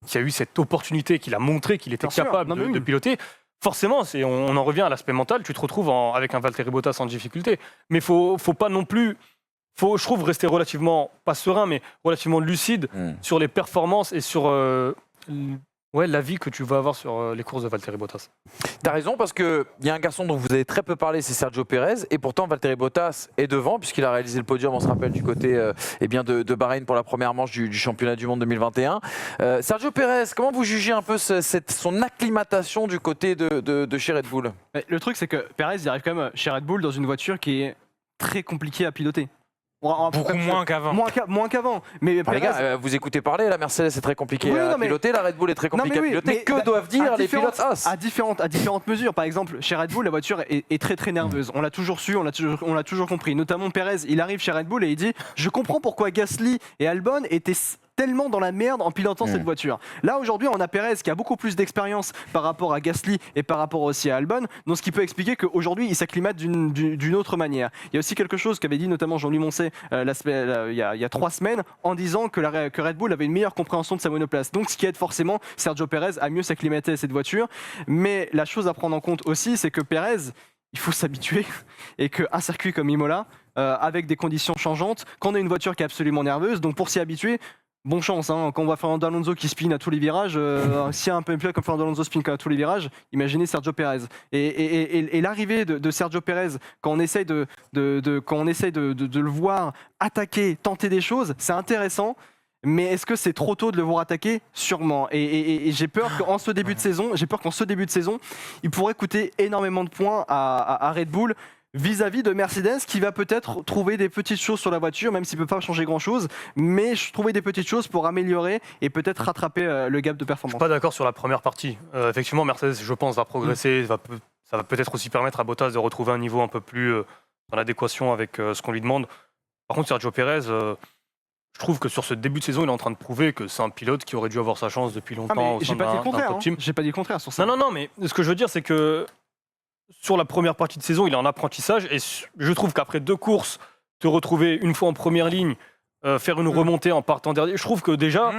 qui a eu cette opportunité, qu'il a montré qu'il était Bien sûr. capable Non, mais oui. de piloter, forcément, on en revient à l'aspect mental, tu te retrouves avec un Valtteri Bottas en difficulté. Mais faut pas non plus, je trouve, rester relativement, pas serein, mais relativement lucide sur les performances et sur l'avis que tu vas avoir sur les courses de Valtteri Bottas. T'as raison parce qu'il y a un garçon dont vous avez très peu parlé, c'est Sergio Pérez. Et pourtant, Valtteri Bottas est devant puisqu'il a réalisé le podium, on se rappelle, du côté de Bahreïn pour la première manche du championnat du monde 2021. Sergio Pérez, comment vous jugez un peu son acclimatation du côté de chez Red Bull ? mais le truc, c'est que Perez, il arrive quand même chez Red Bull dans une voiture qui est très compliquée à piloter. Beaucoup moins qu'avant. Moins qu'avant. Mais Les Pérez, gars, vous écoutez parler, la Mercedes c'est très compliqué Oui, à non, mais- piloter, la Red Bull est très Non, compliquée mais à piloter. mais Que doivent dire les pilotes As à différentes mesures. Par exemple, chez Red Bull, la voiture est très très nerveuse. On l'a toujours su, on l'a toujours compris. Notamment Pérez, il arrive chez Red Bull et il dit « Je comprends pourquoi Gasly et Albon étaient tellement dans la merde en pilotant cette voiture. » Là, aujourd'hui, on a Pérez qui a beaucoup plus d'expérience par rapport à Gasly et par rapport aussi à Albon, donc ce qui peut expliquer qu'aujourd'hui, il s'acclimate d'une autre manière. Il y a aussi quelque chose qu'avait dit notamment Jean-Louis Moncey il y a 3 semaines en disant que Red Bull avait une meilleure compréhension de sa monoplace. Donc, ce qui aide forcément Sergio Pérez à mieux s'acclimater à cette voiture. Mais la chose à prendre en compte aussi, c'est que Pérez, il faut s'habituer et qu'un circuit comme Imola, avec des conditions changeantes, quand on a une voiture qui est absolument nerveuse, donc pour s'y habituer, bonne chance, hein. Quand on voit Fernando Alonso qui spin à tous les virages, s'il y a un peu plus comme Fernando Alonso spin à tous les virages, imaginez Sergio Pérez. Et l'arrivée de Sergio Pérez, quand on essaye de le voir attaquer, tenter des choses, c'est intéressant. Mais est-ce que c'est trop tôt de le voir attaquer ? Sûrement. Et j'ai peur qu'en ce début de saison, il pourrait coûter énormément de points à Red Bull vis-à-vis de Mercedes, qui va peut-être trouver des petites choses sur la voiture, même s'il ne peut pas changer grand-chose, mais trouver des petites choses pour améliorer et peut-être rattraper le gap de Je performance. suis pas d'accord sur la première partie. Effectivement, Mercedes, je pense, va progresser. Ça va peut-être aussi permettre à Bottas de retrouver un niveau un peu plus en adéquation avec ce qu'on lui demande. Par contre, Sergio Pérez, je trouve que sur ce début de saison, il est en train de prouver que c'est un pilote qui aurait dû avoir sa chance depuis longtemps au sein j'ai pas dit le d'un contraire. top team. J'ai pas dit le contraire sur ça. Non, mais ce que je veux dire, c'est que sur la première partie de saison, il est en apprentissage. Et je trouve qu'après 2 courses, te retrouver une fois en première ligne, faire une remontée en partant dernier, je trouve que déjà,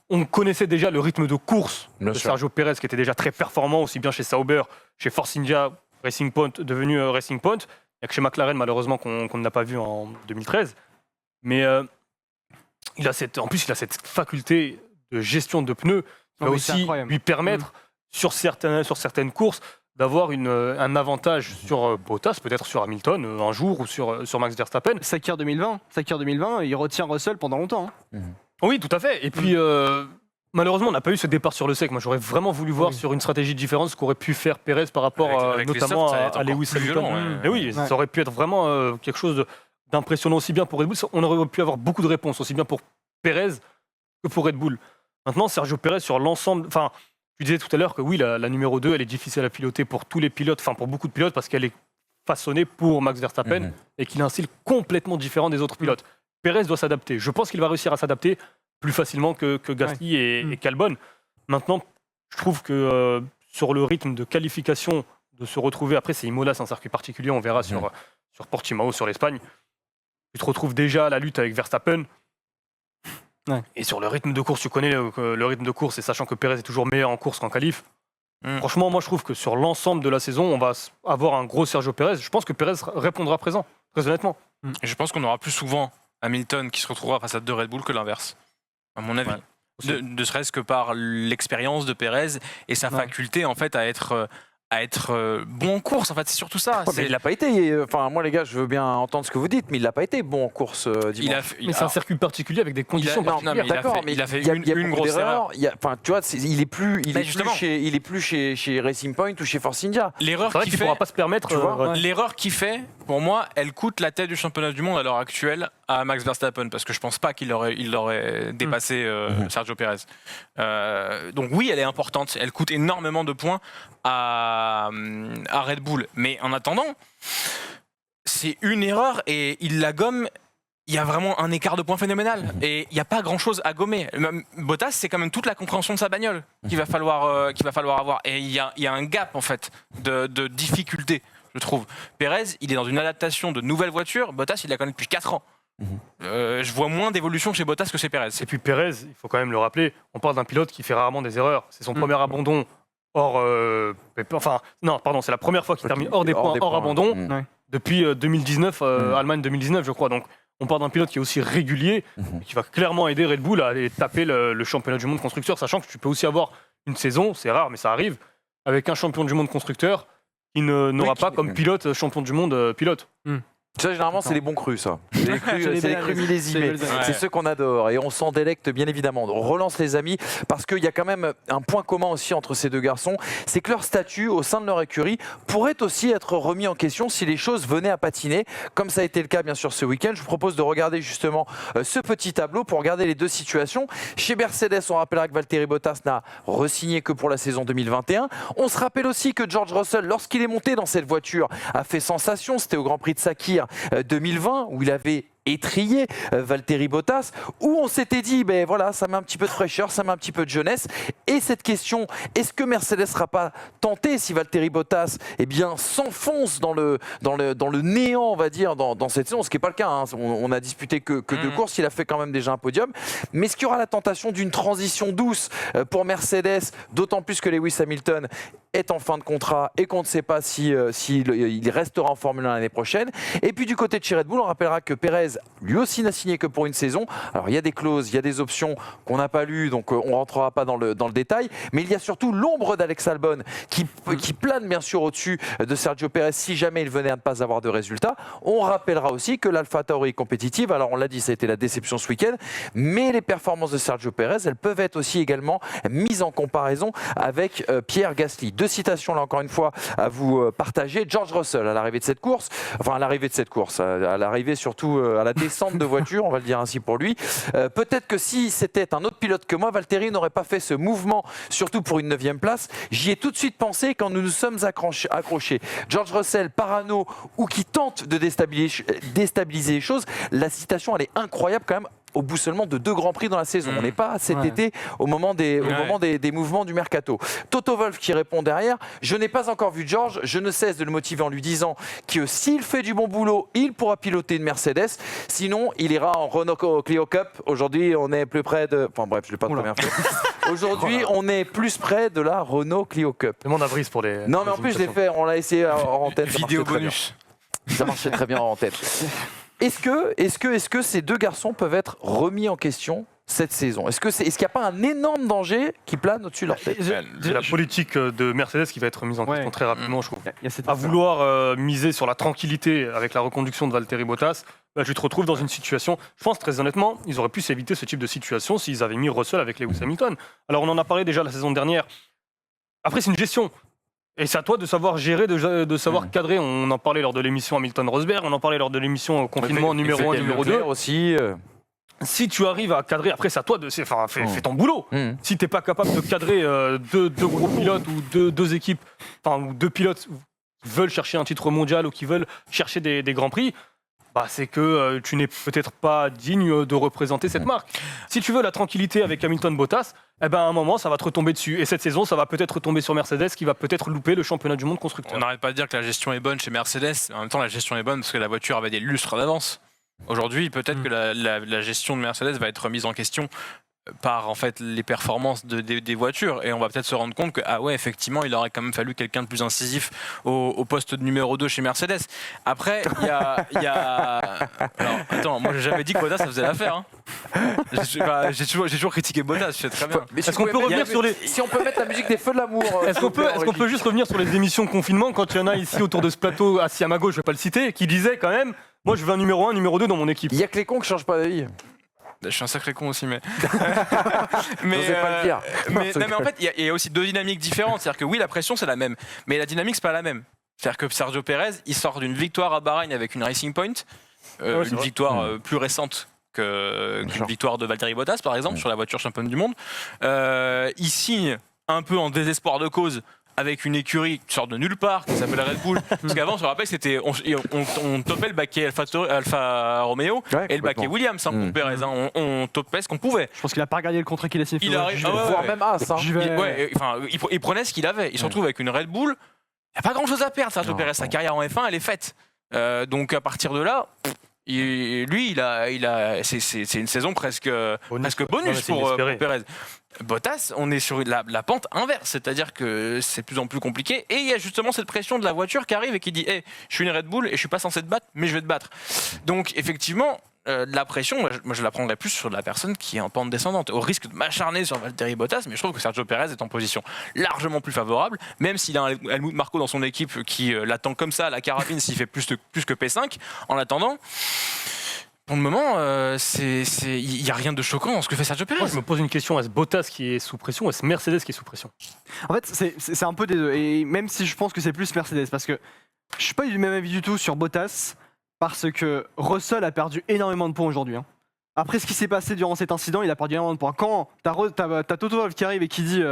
on connaissait déjà le rythme de course de Sergio Pérez, qui était déjà très performant, aussi bien chez Sauber, chez Force India, Racing Point, devenu Racing Point. Il n'y a que chez McLaren, malheureusement, qu'on n'a pas vu en 2013. Mais en plus, il a cette faculté de gestion de pneus qui va aussi lui permettre, sur certaines courses, d'avoir un avantage sur Bottas, peut-être sur Hamilton un jour, ou sur Max Verstappen. Sakir 2020, il retient Russell pendant longtemps. Oui, tout à fait. Et puis, malheureusement, on n'a pas eu ce départ sur le sec. Moi, j'aurais vraiment voulu voir sur une stratégie différente ce qu'aurait pu faire Pérez par rapport avec les notamment softs, ça allait être à Lewis encore plus Hamilton. violent, Mais oui, ça aurait pu être vraiment quelque chose d'impressionnant aussi bien pour Red Bull. On aurait pu avoir beaucoup de réponses, aussi bien pour Pérez que pour Red Bull. Maintenant, Sergio Pérez, sur l'ensemble... Enfin, tu disais tout à l'heure que oui, la numéro 2, elle est difficile à piloter pour tous les pilotes, enfin pour beaucoup de pilotes, parce qu'elle est façonnée pour Max Verstappen et qu'il a un style complètement différent des autres pilotes. Pérez doit s'adapter. Je pense qu'il va réussir à s'adapter plus facilement que Gasly et qu'Albon. Maintenant, je trouve que sur le rythme de qualification, de se retrouver, après c'est Imola, c'est un circuit particulier, on verra sur Portimao, sur l'Espagne, tu te retrouves déjà à la lutte avec Verstappen. Et sur le rythme de course, tu connais le rythme de course, et sachant que Pérez est toujours meilleur en course qu'en qualif. Franchement, moi je trouve que sur l'ensemble de la saison, on va avoir un gros Sergio Pérez. Je pense que Pérez répondra présent, très honnêtement. Et je pense qu'on aura plus souvent Hamilton qui se retrouvera face à 2 Red Bull que l'inverse, à mon avis. Ne serait-ce que par l'expérience de Pérez et sa faculté en fait à être bon en course. En fait, c'est surtout ça. Mais il l'a pas été. Enfin, moi, les gars, je veux bien entendre ce que vous dites, mais il l'a pas été bon en course dimanche. Mais c'est un circuit particulier avec des conditions particulières. D'accord, mais il a fait y a une grosse erreur. Enfin, tu vois, il est plus chez Racing Point ou chez Force India. L'erreur qu'il pourra pas se permettre. Tu vois, l'erreur qu'il fait, pour moi, elle coûte la tête du championnat du monde à l'heure actuelle à Max Verstappen, parce que je pense pas il aurait dépassé Sergio Pérez. Donc oui, elle est importante. Elle coûte énormément de points à Red Bull. Mais en attendant, c'est une erreur et il la gomme. Il y a vraiment un écart de points phénoménal et il n'y a pas grand chose à gommer. Bottas, c'est quand même toute la compréhension de sa bagnole qu'il va falloir avoir. Et il y a un gap en fait de difficulté, je trouve. Pérez, il est dans une adaptation de nouvelles voitures. Bottas, il la connaît depuis 4 ans. Je vois moins d'évolution chez Bottas que chez Pérez. Et puis Pérez, il faut quand même le rappeler, on parle d'un pilote qui fait rarement des erreurs. C'est son premier abandon hors... c'est la première fois qu'il termine hors des points, hors abandon, depuis 2019, Allemagne 2019, je crois. Donc on parle d'un pilote qui est aussi régulier, et qui va clairement aider Red Bull à aller taper le championnat du monde constructeur, sachant que tu peux aussi avoir une saison, c'est rare mais ça arrive, avec un champion du monde constructeur qui n'aura pas comme pilote champion du monde pilote. Ça, généralement, c'est les bons crus, ça. C'est les crus millésimés. C'est ceux qu'on adore. Et on s'en délecte, bien évidemment. On relance les amis, parce qu'il y a quand même un point commun aussi entre ces deux garçons. C'est que leur statut au sein de leur écurie pourrait aussi être remis en question si les choses venaient à patiner, comme ça a été le cas, bien sûr, ce week-end. Je vous propose de regarder justement ce petit tableau pour regarder les deux situations. Chez Mercedes, on rappellera que Valtteri Bottas n'a re-signé que pour la saison 2021. On se rappelle aussi que George Russell, lorsqu'il est monté dans cette voiture, a fait sensation. C'était au Grand Prix de Sakir 2020 où il avait étrié Valtteri Bottas, où on s'était dit, ben voilà, ça met un petit peu de fraîcheur, ça met un petit peu de jeunesse. Et cette question, est-ce que Mercedes ne sera pas tenté si Valtteri Bottas s'enfonce dans le néant, on va dire, dans cette saison, ce qui n'est pas le cas, hein. On a disputé que deux courses, il a fait quand même déjà un podium. Mais est-ce qu'il y aura la tentation d'une transition douce pour Mercedes, d'autant plus que Lewis Hamilton est en fin de contrat et qu'on ne sait pas s'il restera en Formule 1 l'année prochaine. Et puis du côté de chez Red Bull, on rappellera que Perez, lui aussi, n'a signé que pour une saison. Alors il y a des clauses, il y a des options qu'on n'a pas lues, donc on ne rentrera pas dans le détail. Mais il y a surtout l'ombre d'Alex Albon qui plane bien sûr au-dessus de Sergio Perez si jamais il venait à ne pas avoir de résultats. On rappellera aussi que l'AlphaTauri est compétitive. Alors on l'a dit, ça a été la déception ce week-end. Mais les performances de Sergio Perez, elles peuvent être aussi également mises en comparaison avec Pierre Gasly. Deux citations là encore une fois à vous partager. George Russell à l'arrivée de cette course, à l'arrivée surtout à la descente de voiture, on va le dire ainsi pour lui. Peut-être que si c'était un autre pilote que moi, Valtteri n'aurait pas fait ce mouvement, surtout pour une 9e place. J'y ai tout de suite pensé quand nous nous sommes accrochés. George Russell, parano ou qui tente de déstabiliser les choses, la citation elle est incroyable quand même. Au bout seulement de 2 Grands Prix dans la saison. On n'est pas cet été au moment des mouvements du mercato. Toto Wolff qui répond derrière, je n'ai pas encore vu George, je ne cesse de le motiver en lui disant que s'il fait du bon boulot, il pourra piloter une Mercedes, sinon il ira en Renault Clio Cup. Aujourd'hui on est plus près de... Enfin bref, je ne l'ai pas très bien fait. Aujourd'hui on est plus près de la Renault Clio Cup. Demande à Brice pour les... Non mais en plus je l'ai fait, on l'a essayé en tête. Vidéo bonus. Ça marchait très bien en tête. Est-ce que ces deux garçons peuvent être remis en question cette saison? Est-ce qu'il n'y a pas un énorme danger qui plane au-dessus de leur tête? C'est la politique de Mercedes qui va être mise en question très rapidement, je trouve. À vouloir miser sur la tranquillité avec la reconduction de Valtteri Bottas, tu te retrouves dans une situation, je pense très honnêtement, ils auraient pu s'éviter ce type de situation s'ils avaient mis Russell avec Lewis Hamilton. Alors on en a parlé déjà la saison dernière. Après c'est une gestion. Et c'est à toi de savoir gérer, de savoir cadrer. On en parlait lors de l'émission Hamilton-Rosberg, on en parlait lors de l'émission Confinement numéro 1, numéro 2. Aussi, Si tu arrives à cadrer, après c'est à toi de fais ton boulot. Si tu n'es pas capable de cadrer deux gros pilotes ou deux équipes, ou 2 pilotes qui veulent chercher un titre mondial ou qui veulent chercher des grands prix, c'est que tu n'es peut-être pas digne de représenter cette marque. Si tu veux la tranquillité avec Hamilton-Bottas, à un moment, ça va te retomber dessus. Et cette saison, ça va peut-être retomber sur Mercedes qui va peut-être louper le championnat du monde constructeur. On n'arrête pas de dire que la gestion est bonne chez Mercedes. En même temps, la gestion est bonne parce que la voiture avait des lustres d'avance. Aujourd'hui, peut-être que la gestion de Mercedes va être remise en question par en fait les performances des voitures, et on va peut-être se rendre compte que effectivement il aurait quand même fallu quelqu'un de plus incisif au poste de numéro 2 chez Mercedes. Après il y a... Alors attends, moi j'ai jamais dit que Bottas ça faisait l'affaire, hein. J'ai toujours critiqué Bottas, je sais très bien. Est-ce qu'on peut revenir sur les... Si on peut mettre la musique des Feux de l'amour, est-ce qu'on peut juste revenir sur les émissions confinement, quand il y en a ici autour de ce plateau, assis à ma gauche, je vais pas le citer, qui disait quand même, moi je veux un numéro 1, numéro 2 dans mon équipe. Il y a que les cons qui changent pas d'avis. Je suis un sacré con aussi, mais. mais pas le dire. Mais en fait, il y a aussi 2 dynamiques différentes. C'est-à-dire que oui, la pression, c'est la même. Mais la dynamique, c'est pas la même. C'est-à-dire que Sergio Perez, il sort d'une victoire à Bahreïn avec une Racing Point, une victoire plus récente qu'une victoire de Valtteri Bottas, par exemple, sur la voiture championne du monde. Il signe un peu en désespoir de cause avec une écurie qui sort de nulle part, qui s'appelle Red Bull. Parce qu'avant, je me rappelle, on topait le baquet Alfa Romeo et le baquet Williams pour Perez. On topait ce qu'on pouvait. Je pense qu'il n'a pas regardé le contrat qu'il a signé. Voire même As. Il prenait ce qu'il avait. Il se retrouve avec une Red Bull. Il n'y a pas grand-chose à perdre, Sergio Perez. Sa carrière en F1, elle est faite. Donc à partir de là... c'est une saison presque bonus pour Perez. Bottas, on est sur la pente inverse, c'est-à-dire que c'est de plus en plus compliqué, et il y a justement cette pression de la voiture qui arrive et qui dit je suis une Red Bull et je suis pas censé te battre, mais je vais te battre. Donc effectivement, la pression, moi je la prendrais plus sur la personne qui est en pente descendante, au risque de m'acharner sur Valtteri Bottas, mais je trouve que Sergio Pérez est en position largement plus favorable, même s'il a un Helmut Marko dans son équipe qui l'attend comme ça à la carabine s'il fait plus que P5. En attendant, pour le moment, il n'y a rien de choquant dans ce que fait Sergio Pérez. Moi, je me pose une question, est-ce Bottas qui est sous pression ou est-ce Mercedes qui est sous pression? En fait, c'est un peu des deux. Et même si je pense que c'est plus Mercedes, parce que je suis pas du même avis du tout sur Bottas, parce que Russell a perdu énormément de points aujourd'hui. Hein. Après ce qui s'est passé durant cet incident, il a perdu énormément de points. Quand t'as Toto Wolff qui arrive et qui dit il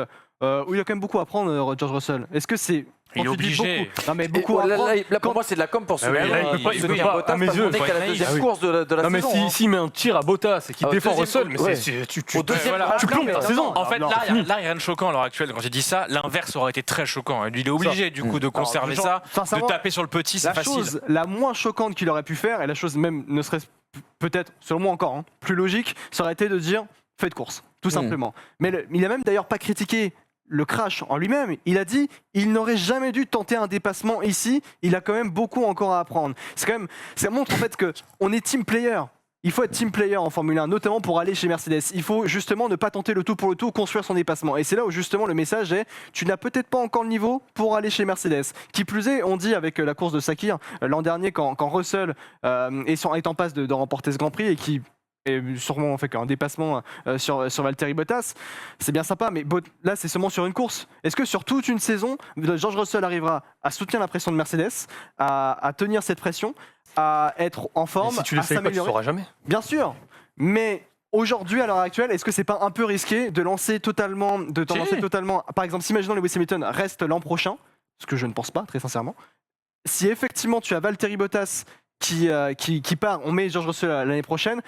a quand même beaucoup à apprendre, George Russell. Est-ce que c'est... Il est obligé. Non mais beaucoup à apprendre. Là, pour moi, c'est de la com pour soutenir il peut pas, Bottas, à mes parce yeux, qu'on est qu'à la deuxième course de la Non mais saison. s'il met un tir à Bottas et qu'il défend deuxième- Russell, ouais. mais tu Au deuxième voilà. tu plombes ta saison. En fait, non, là, il n'y a rien de choquant à l'heure actuelle. Quand j'ai dit ça, l'inverse aurait été très choquant. Lui, il est obligé du coup de conserver genre, ça, de sincèrement, taper sur le petit, c'est La facile. chose la moins choquante qu'il aurait pu faire, et la chose même ne serait peut-être, selon moi encore, plus logique, ça aurait été de dire faites course, tout simplement. Mais il a même d'ailleurs pas critiqué le crash en lui-même. Il a dit il n'aurait jamais dû tenter un dépassement ici. Il a quand même beaucoup encore à apprendre. Ça montre en fait que on est team player. Il faut être team player en Formule 1, notamment pour aller chez Mercedes. Il faut justement ne pas tenter le tout pour le tout, construire son dépassement. Et c'est là où justement le message est tu n'as peut-être pas encore le niveau pour aller chez Mercedes. Qui plus est, on dit avec la course de Sakir l'an dernier quand Russell est en passe de remporter ce Grand Prix et qui et sûrement fait un dépassement sur Valtteri Bottas, c'est bien sympa, mais là c'est seulement sur une course. Est-ce que sur toute une saison, George Russell arrivera à soutenir la pression de Mercedes, à tenir cette pression, à être en forme, si tu à l'essayes pas, tu s'améliorer? sauras jamais. Bien sûr, mais aujourd'hui, à l'heure actuelle, est-ce que c'est pas un peu risqué de lancer totalement, par exemple, si imaginons Lewis Hamilton reste l'an prochain, ce que je ne pense pas, très sincèrement, si effectivement tu as Valtteri Bottas qui part, on met George Russell l'année prochaine,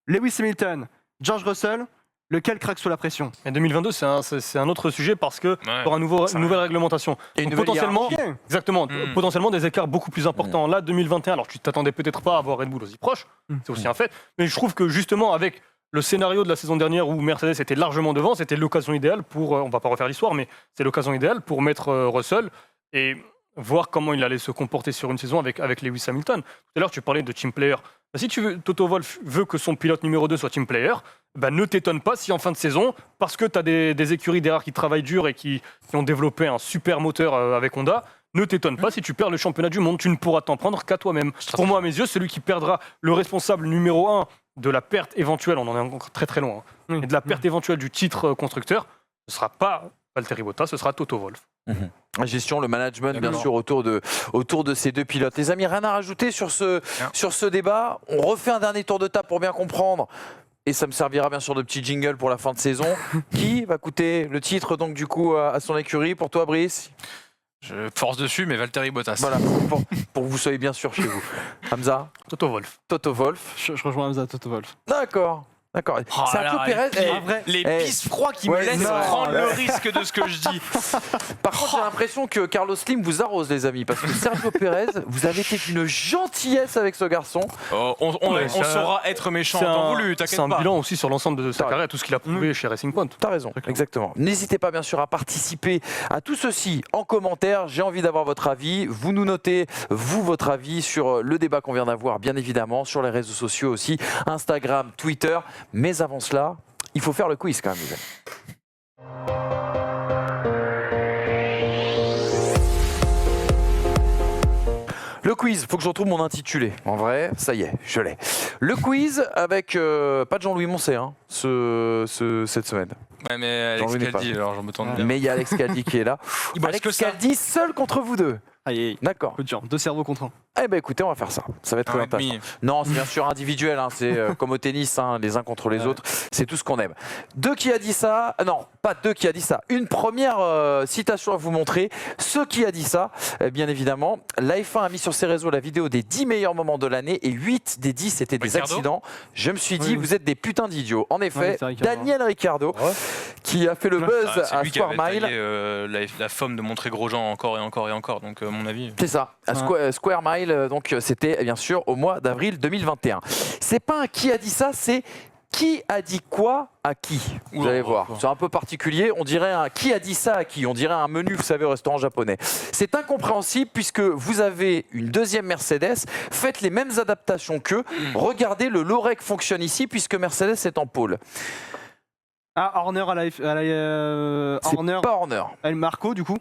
Lewis Hamilton, George Russell, lequel craque sous la pression? Et 2022, c'est un autre sujet parce que Ouais, pour une nouvelle réglementation. Et une Donc, nouvelle potentiellement, hiérarchie. exactement, potentiellement des écarts beaucoup plus importants. Là, 2021, alors tu t'attendais peut-être pas à voir Red Bull aussi proche, c'est aussi un fait, mais je trouve que justement avec le scénario de la saison dernière où Mercedes était largement devant, c'était l'occasion idéale pour, on va pas refaire l'histoire, mais c'est l'occasion idéale pour mettre Russell et voir comment il allait se comporter sur une saison avec Lewis Hamilton. Tout à l'heure, tu parlais de team player. Ben, si Toto Wolff veut que son pilote numéro 2 soit team player, ben, ne t'étonne pas si en fin de saison, parce que tu as des écuries derrière qui travaillent dur et qui ont développé un super moteur avec Honda, ne t'étonne pas si tu perds le championnat du monde, tu ne pourras t'en prendre qu'à toi-même. Pour moi, à mes yeux, celui qui perdra le responsable numéro 1 de la perte éventuelle, on en est encore très très loin, et de la perte éventuelle du titre constructeur, ce ne sera pas Valtteri Bottas, ce sera Toto Wolff. La gestion, le management, bien sûr, autour de ces deux pilotes. Les amis, rien à rajouter sur ce débat. On refait un dernier tour de table pour bien comprendre. Et ça me servira bien sûr de petit jingle pour la fin de saison. Qui va coûter le titre donc du coup à son écurie? Pour toi, Brice? Je force dessus, mais Valtteri Bottas. Voilà, pour que vous soyez bien sûr chez vous. Hamza? Toto Wolff. Toto Wolff? Je rejoins Hamza, Toto Wolff. D'accord. D'accord. Oh Sergio là, Pérez, les eh, pisse froids qui ouais, me laissent non, prendre le risque de ce que je dis. Par contre, j'ai l'impression que Carlos Slim vous arrose, les amis, parce que Sergio Pérez, vous avez été d'une gentillesse avec ce garçon. On saura être méchant en temps voulu, C'est t'inquiète un pas. bilan aussi sur l'ensemble de sa T'as carrière, tout ce qu'il a prouvé chez Racing Point. T'as raison, exactement. N'hésitez pas bien sûr à participer à tout ceci en commentaire. J'ai envie d'avoir votre avis. Vous nous notez, vous, votre avis sur le débat qu'on vient d'avoir, bien évidemment, sur les réseaux sociaux aussi, Instagram, Twitter. Mais avant cela, il faut faire le quiz quand même, les amis. Le quiz, faut que je retrouve mon intitulé. En vrai, ça y est, je l'ai. Le quiz avec pas de Jean-Louis Moncey cette semaine. Ouais, mais Alex J'en venais Caldi, alors je me tente bien. Mais il y a Alex Caldi qui est là. Il bosse Alex que ça. Caldi seul contre vous deux. Aïe, D'accord. coup de dur. Deux cerveaux contre un. Eh ben écoutez, on va faire ça. Ça va être très Un et intéressant. demi. Non, c'est bien sûr individuel. Hein. C'est comme au tennis, hein, les uns contre les autres. C'est tout ce qu'on aime. Deux qui a dit ça. Non, pas deux qui a dit ça. Une première citation à vous montrer. Ce qui a dit ça, bien évidemment. La F1 a mis sur ses réseaux la vidéo des 10 meilleurs moments de l'année et 8 des 10 étaient des Ricciardo. accidents. Je me suis dit, Oui. vous êtes des putins d'idiots. En effet, Ouais, c'est Ricciardo. Daniel Ricciardo, qui a fait le buzz Ah, c'est à lui qui Square avait Mile. taillé, la femme de montrer Grosjean encore et encore et encore. Donc, à mon avis. C'est ça, à Square Mile, donc c'était bien sûr au mois d'avril 2021. C'est pas un qui a dit ça, c'est qui a dit quoi à qui. Vous allez voir, c'est un peu particulier. On dirait un qui a dit ça à qui. On dirait un menu, vous savez, au restaurant japonais. C'est incompréhensible puisque vous avez une deuxième Mercedes. Faites les mêmes adaptations qu'eux. Regardez, le Lorec fonctionne ici puisque Mercedes est en pôle. Ah, Horner C'est Horner. pas Horner. Marco, du coup.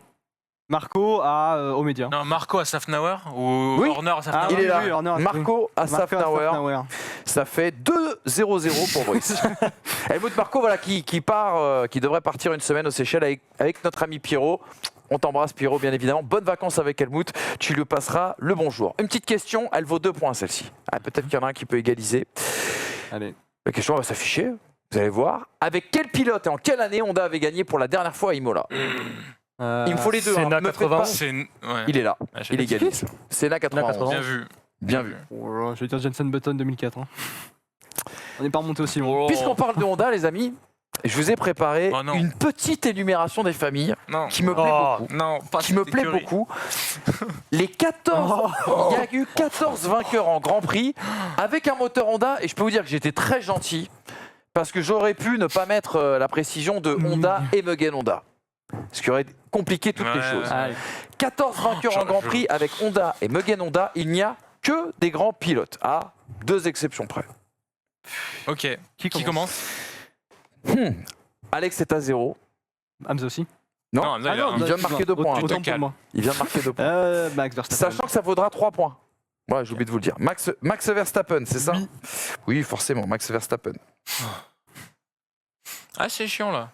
Marco à Omedia. Non, Marco à Safnauer ou Oui. Horner à Safnauer. Il est là. oui, Horner, Marco à Marco Safnauer. Ça fait 2-0-0 pour Brice. Helmut Marco, voilà, qui part, qui devrait partir une semaine aux Seychelles avec notre ami Pierrot. On t'embrasse, Pierrot, bien évidemment. Bonnes vacances avec Helmut. Tu lui passeras le bonjour. Une petite question, elle vaut 2 points, celle-ci. Ah, peut-être qu'il y en a un qui peut égaliser. Allez. La question va s'afficher. Vous allez voir. Avec quel pilote et en quelle année Honda avait gagné pour la dernière fois à Imola? Il me faut les deux. Senna Me faites 80. pas- Ouais. Il est là. Ah, Il égalise. Senna 91. Bien vu. Bien vu. Oh là là, je vais dire Jensen Button 2004. hein. On n'est pas remonté aussi loin. Puisqu'on parle de Honda, les amis, je vous ai préparé Oh non. une petite énumération des familles Non. qui me plaît Oh, beaucoup. Non, pas Qui me cette plaît écurie. beaucoup. Les 14, il y a eu 14 vainqueurs en Grand Prix avec un moteur Honda et je peux vous dire que j'étais très gentil parce que j'aurais pu ne pas mettre la précision de Honda et Mugen Honda. Ce qui aurait compliqué toutes les Ouais. choses. Ah, 14 vainqueurs en Grand Prix avec Honda et Mugen Honda, il n'y a que des grands pilotes, à 2 exceptions près. Ok. Qui commence Alex est à 0. Hamza aussi. Non, là, il vient de marquer 2 points. Autant te pour calmes. moi. Il vient de marquer 2 points. Max Verstappen. Sachant que ça vaudra 3 points. Ouais, j'ai oublié de vous le dire. Max Verstappen, c'est ça? Oui, forcément, Max Verstappen. Ah, c'est chiant là.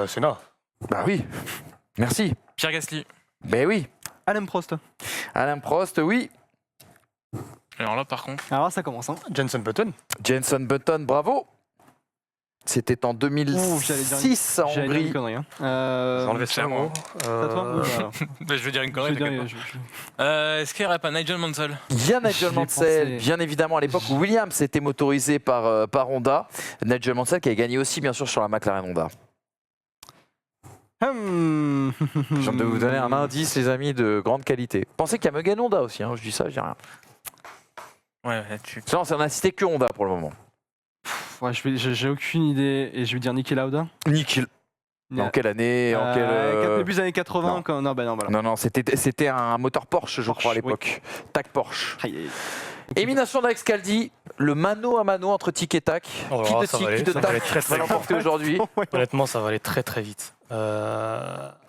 Senna. Bah oui. Merci. Pierre Gasly. Ben oui. Alain Prost. Alain Prost, oui. Alors là, par contre. Alors ça commence. Hein. Jensen Button. Jenson Button, bravo. C'était en Ouh, j'allais dire 2006 en J'allais dire une Hongrie. connerie. Hein. J'ai enlevé ça, moi. C'est à toi Oula. Je veux dire une Je connerie. vais dire- t'inquiète je- pas. Est-ce qu'il n'y aurait pas Nigel Mansell? Il y a Nigel J'y ai Mansell, pensé. bien évidemment, à l'époque où Williams était motorisé par Honda. Nigel Mansell qui a gagné aussi, bien sûr, sur la McLaren Honda. Je viens de vous donner un indice, les amis, de grande qualité. Pensez qu'il y a Mugen Honda aussi, hein, je dis ça, je dis rien. Ouais, tu. Non, on n'a cité que Honda pour le moment. Ouais, j'ai aucune idée et je vais dire Niki Lauda. Niki. En quelle année en quel, Début des années 80 non. quand... Non, bah non, voilà. Non, non, c'était un moteur Porsche, je Porsche, crois, à oui. l'époque. Tac Porsche. Aïe, aïe. Élimination d'Alex Caldi, le mano à mano entre tic et tac. Oh là Qui là, de ça tic, va aller- qui de ça va aller tac très, va très l'emporter aujourd'hui. Honnêtement, ça va aller très très vite.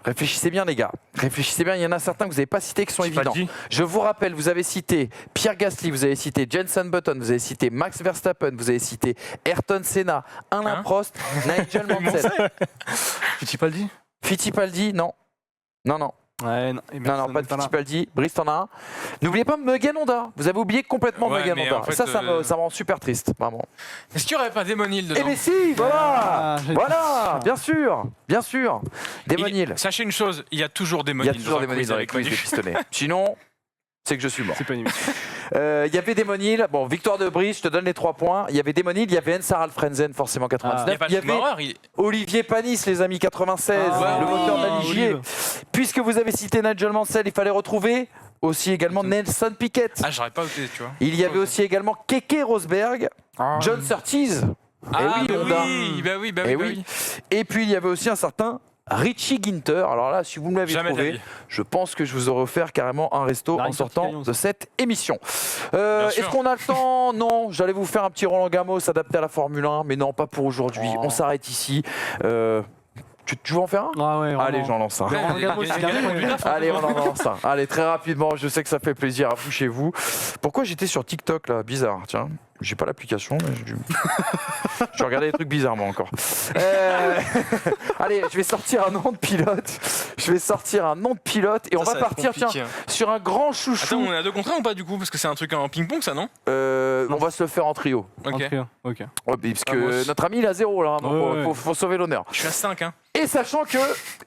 Réfléchissez bien, les gars. Réfléchissez bien. Il y en a certains que vous n'avez pas cités qui sont évidents. Fittipaldi. Je vous rappelle, vous avez cité Pierre Gasly, vous avez cité Jenson Button, vous avez cité Max Verstappen, vous avez cité Ayrton Senna, Alain Hein Prost, Nigel Mansell. Fittipaldi. Fittipaldi, non. Non, non. Ouais, non, Non, pas de Fittipaldi. Brice, t'en as un. N'oubliez pas Mugen Honda. Vous avez oublié complètement Ouais, Mugen mais Honda. en fait, Ça me rend super triste, vraiment. Est-ce qu'il n'y aurait pas Damon Hill Eh dedans mais si, voilà. Ah, j'ai- Voilà, bien sûr, bien sûr. Damon Hill. Sachez une chose, il y a toujours Damon Il y a Hill toujours dans un Damon Hill quiz dans les avec quiz des Manu. pistonnets. Sinon, c'est que je suis mort. C'est pas une émission. Il y avait Damon Hill, bon, victoire de Brice, je te donne les 3 points. Il y avait Damon Hill, il y avait Ensar Alfrenzen, forcément Il n'y a 99. pas Il y de avait Schumacher, Olivier Panis, les amis, 96, Ah, le oui, moteur d'Aligier. Olive. Puisque vous avez cité Nigel Mansell, il fallait retrouver aussi également Nelson Piquet. Ah, j'aurais pas osé, tu vois. Il y avait aussi également Keke Rosberg, John Surtees. Ah, oui, bah Honda. oui, bah oui, bah Eh oui, bah oui. oui. Et puis il y avait aussi un certain Richie Ginter. Alors là, si vous me l'avez Jamais de la trouvé, vie. je pense que je vous aurais offert carrément un resto La en Ricardo sortant Cagnon, de ça. cette émission. Bien sûr. Est-ce qu'on a le temps? Non, j'allais vous faire un petit Roland Garros adapté à la Formule 1, mais non, pas pour aujourd'hui. Oh. On s'arrête ici. Tu veux en faire un? Ah ouais, Allez, vraiment. j'en lance un. Ouais, Roland Garros, il y a- c'est il y a- carrément il y a- il y a- Allez, on en lance un. Allez, très rapidement, je sais que ça fait plaisir à vous chez vous. Pourquoi j'étais sur TikTok là? Bizarre, tiens. J'ai pas l'application, mais je regardais des trucs bizarres moi encore. Allez, je vais sortir un nom de pilote. Je vais sortir un nom de pilote et on Ça, va ça va être partir tiens, compliqué, hein. sur un grand chouchou. Attends, on est à 2 contre 1 ou pas du coup? Parce que c'est un truc en ping-pong ça, non? On va se le faire en trio. Ok. Ok. Ouais, parce Ah, moi que aussi. notre ami il a 0 là, donc Ouais, ouais. faut sauver l'honneur. Je suis à 5, hein. Et sachant que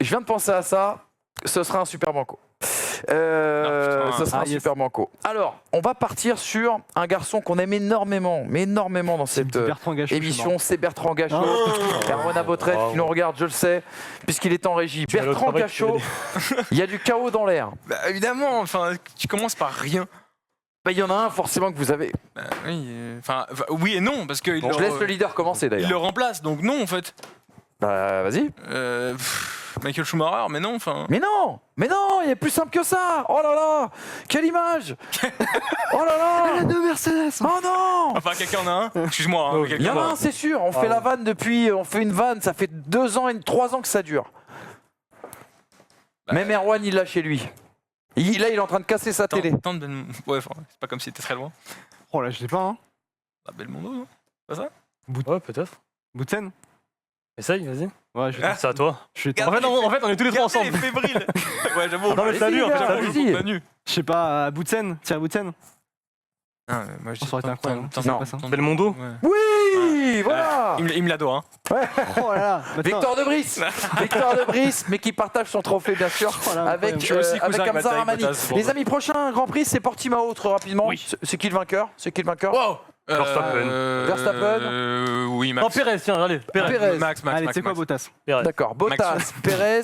je viens de penser à ça, ce sera un super banco. putain. Ce sera un Ah, yes. super banco. Alors, on va partir sur un garçon qu'on aime énormément, mais énormément dans cette Bertrand Gachot, émission, c'est Bertrand Gachot. Oh. Erwan Botrel qui nous regarde, je le sais, puisqu'il est en régie. vas aller au Bertrand travail, tu Gachot, il y a du chaos dans l'air. Bah évidemment, enfin, tu commences par rien. Bah, il y en a un forcément que vous avez. Oui, oui et non, parce que Je laisse le leader commencer il d'ailleurs. le remplace, donc non en fait. Bah, vas-y. Michael Schumacher, mais non, enfin. Mais non, il est plus simple que ça. Oh là là, quelle image. Oh là là. Deux Mercedes. Oh non. Enfin, quelqu'un en a un. Excuse-moi. Hein, mais Il y en a un, c'est sûr. On fait la vanne depuis. On fait une vanne. Ça fait 2 ans et 3 ans que ça dure. Même Erwan, il l'a chez lui. Là, il est en train de casser sa télé. Ouais, enfin, c'est pas comme si t'étais très loin. Oh là, je sais pas, hein. Ah, Belmondo, non? Pas ça? Ouais, peut-être. Boutsen. Essaye, vas-y. Ouais, je C'est à toi. suis En fait, on est tous les trois ensemble. Il est fébrile. Ouais, j'avoue. Non, mais salut, en fait, Allez-y, salut. allez-y. Manu. Je sais pas, Boutsen, Thierry Boutsen. Non, moi je Ça aurait été incroyable. Non. Pas ça. Belmondo. Oui, voilà. Il me la doit, hein. Oh là là. Victor de Brice. Victor de Brice, mais qui partage son trophée, bien sûr, Oh là, avec, incroyable. Je suis aussi cousin avec avec Hamza Bataille, Rahmani. Bottas, bon, Les ouais. amis, prochain Grand Prix, c'est Portimao, très rapidement. Oui. C'est qui le vainqueur? C'est qui le vainqueur? Wow. Verstappen. Oui, Non, Max. Pérez, tiens, allez. Pérez. Pérez. Max. Allez, c'est quoi Bottas? Pérez. D'accord, Bottas, Max. Pérez,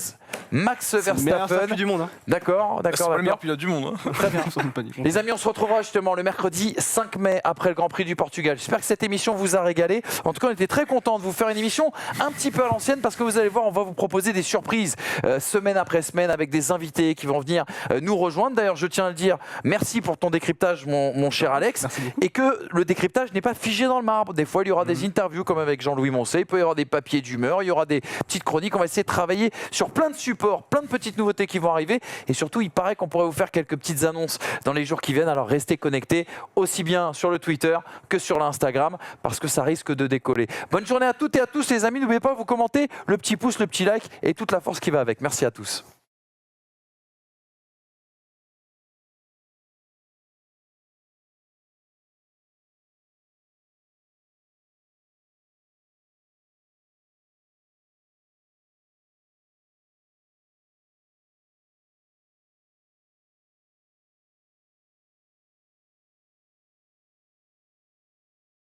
Max C'est le meilleur Verstappen. circuit du monde. Hein. D'accord, C'est d'accord, pas le meilleur d'accord. pilote du monde. Hein. Très bien. Ça, on peut pas dire. Les amis, on se retrouvera justement le mercredi 5 mai après le Grand Prix du Portugal. J'espère que cette émission vous a régalé. En tout cas, on était très contents de vous faire une émission un petit peu à l'ancienne parce que vous allez voir, on va vous proposer des surprises semaine après semaine avec des invités qui vont venir nous rejoindre. D'ailleurs, je tiens à le dire, merci pour ton décryptage, mon cher Alex. Merci beaucoup. Et que le décryptage n'est pas figé dans le marbre. Des fois, il y aura des interviews comme avec Jean-Louis Moncey, il peut y avoir des papiers d'humeur, il y aura des petites chroniques. On va essayer de travailler sur plein de supports, plein de petites nouveautés qui vont arriver. Et surtout, il paraît qu'on pourrait vous faire quelques petites annonces dans les jours qui viennent. Alors restez connectés aussi bien sur le Twitter que sur l'Instagram parce que ça risque de décoller. Bonne journée à toutes et à tous les amis. N'oubliez pas, vous commentez, le petit pouce, le petit like et toute la force qui va avec. Merci à tous.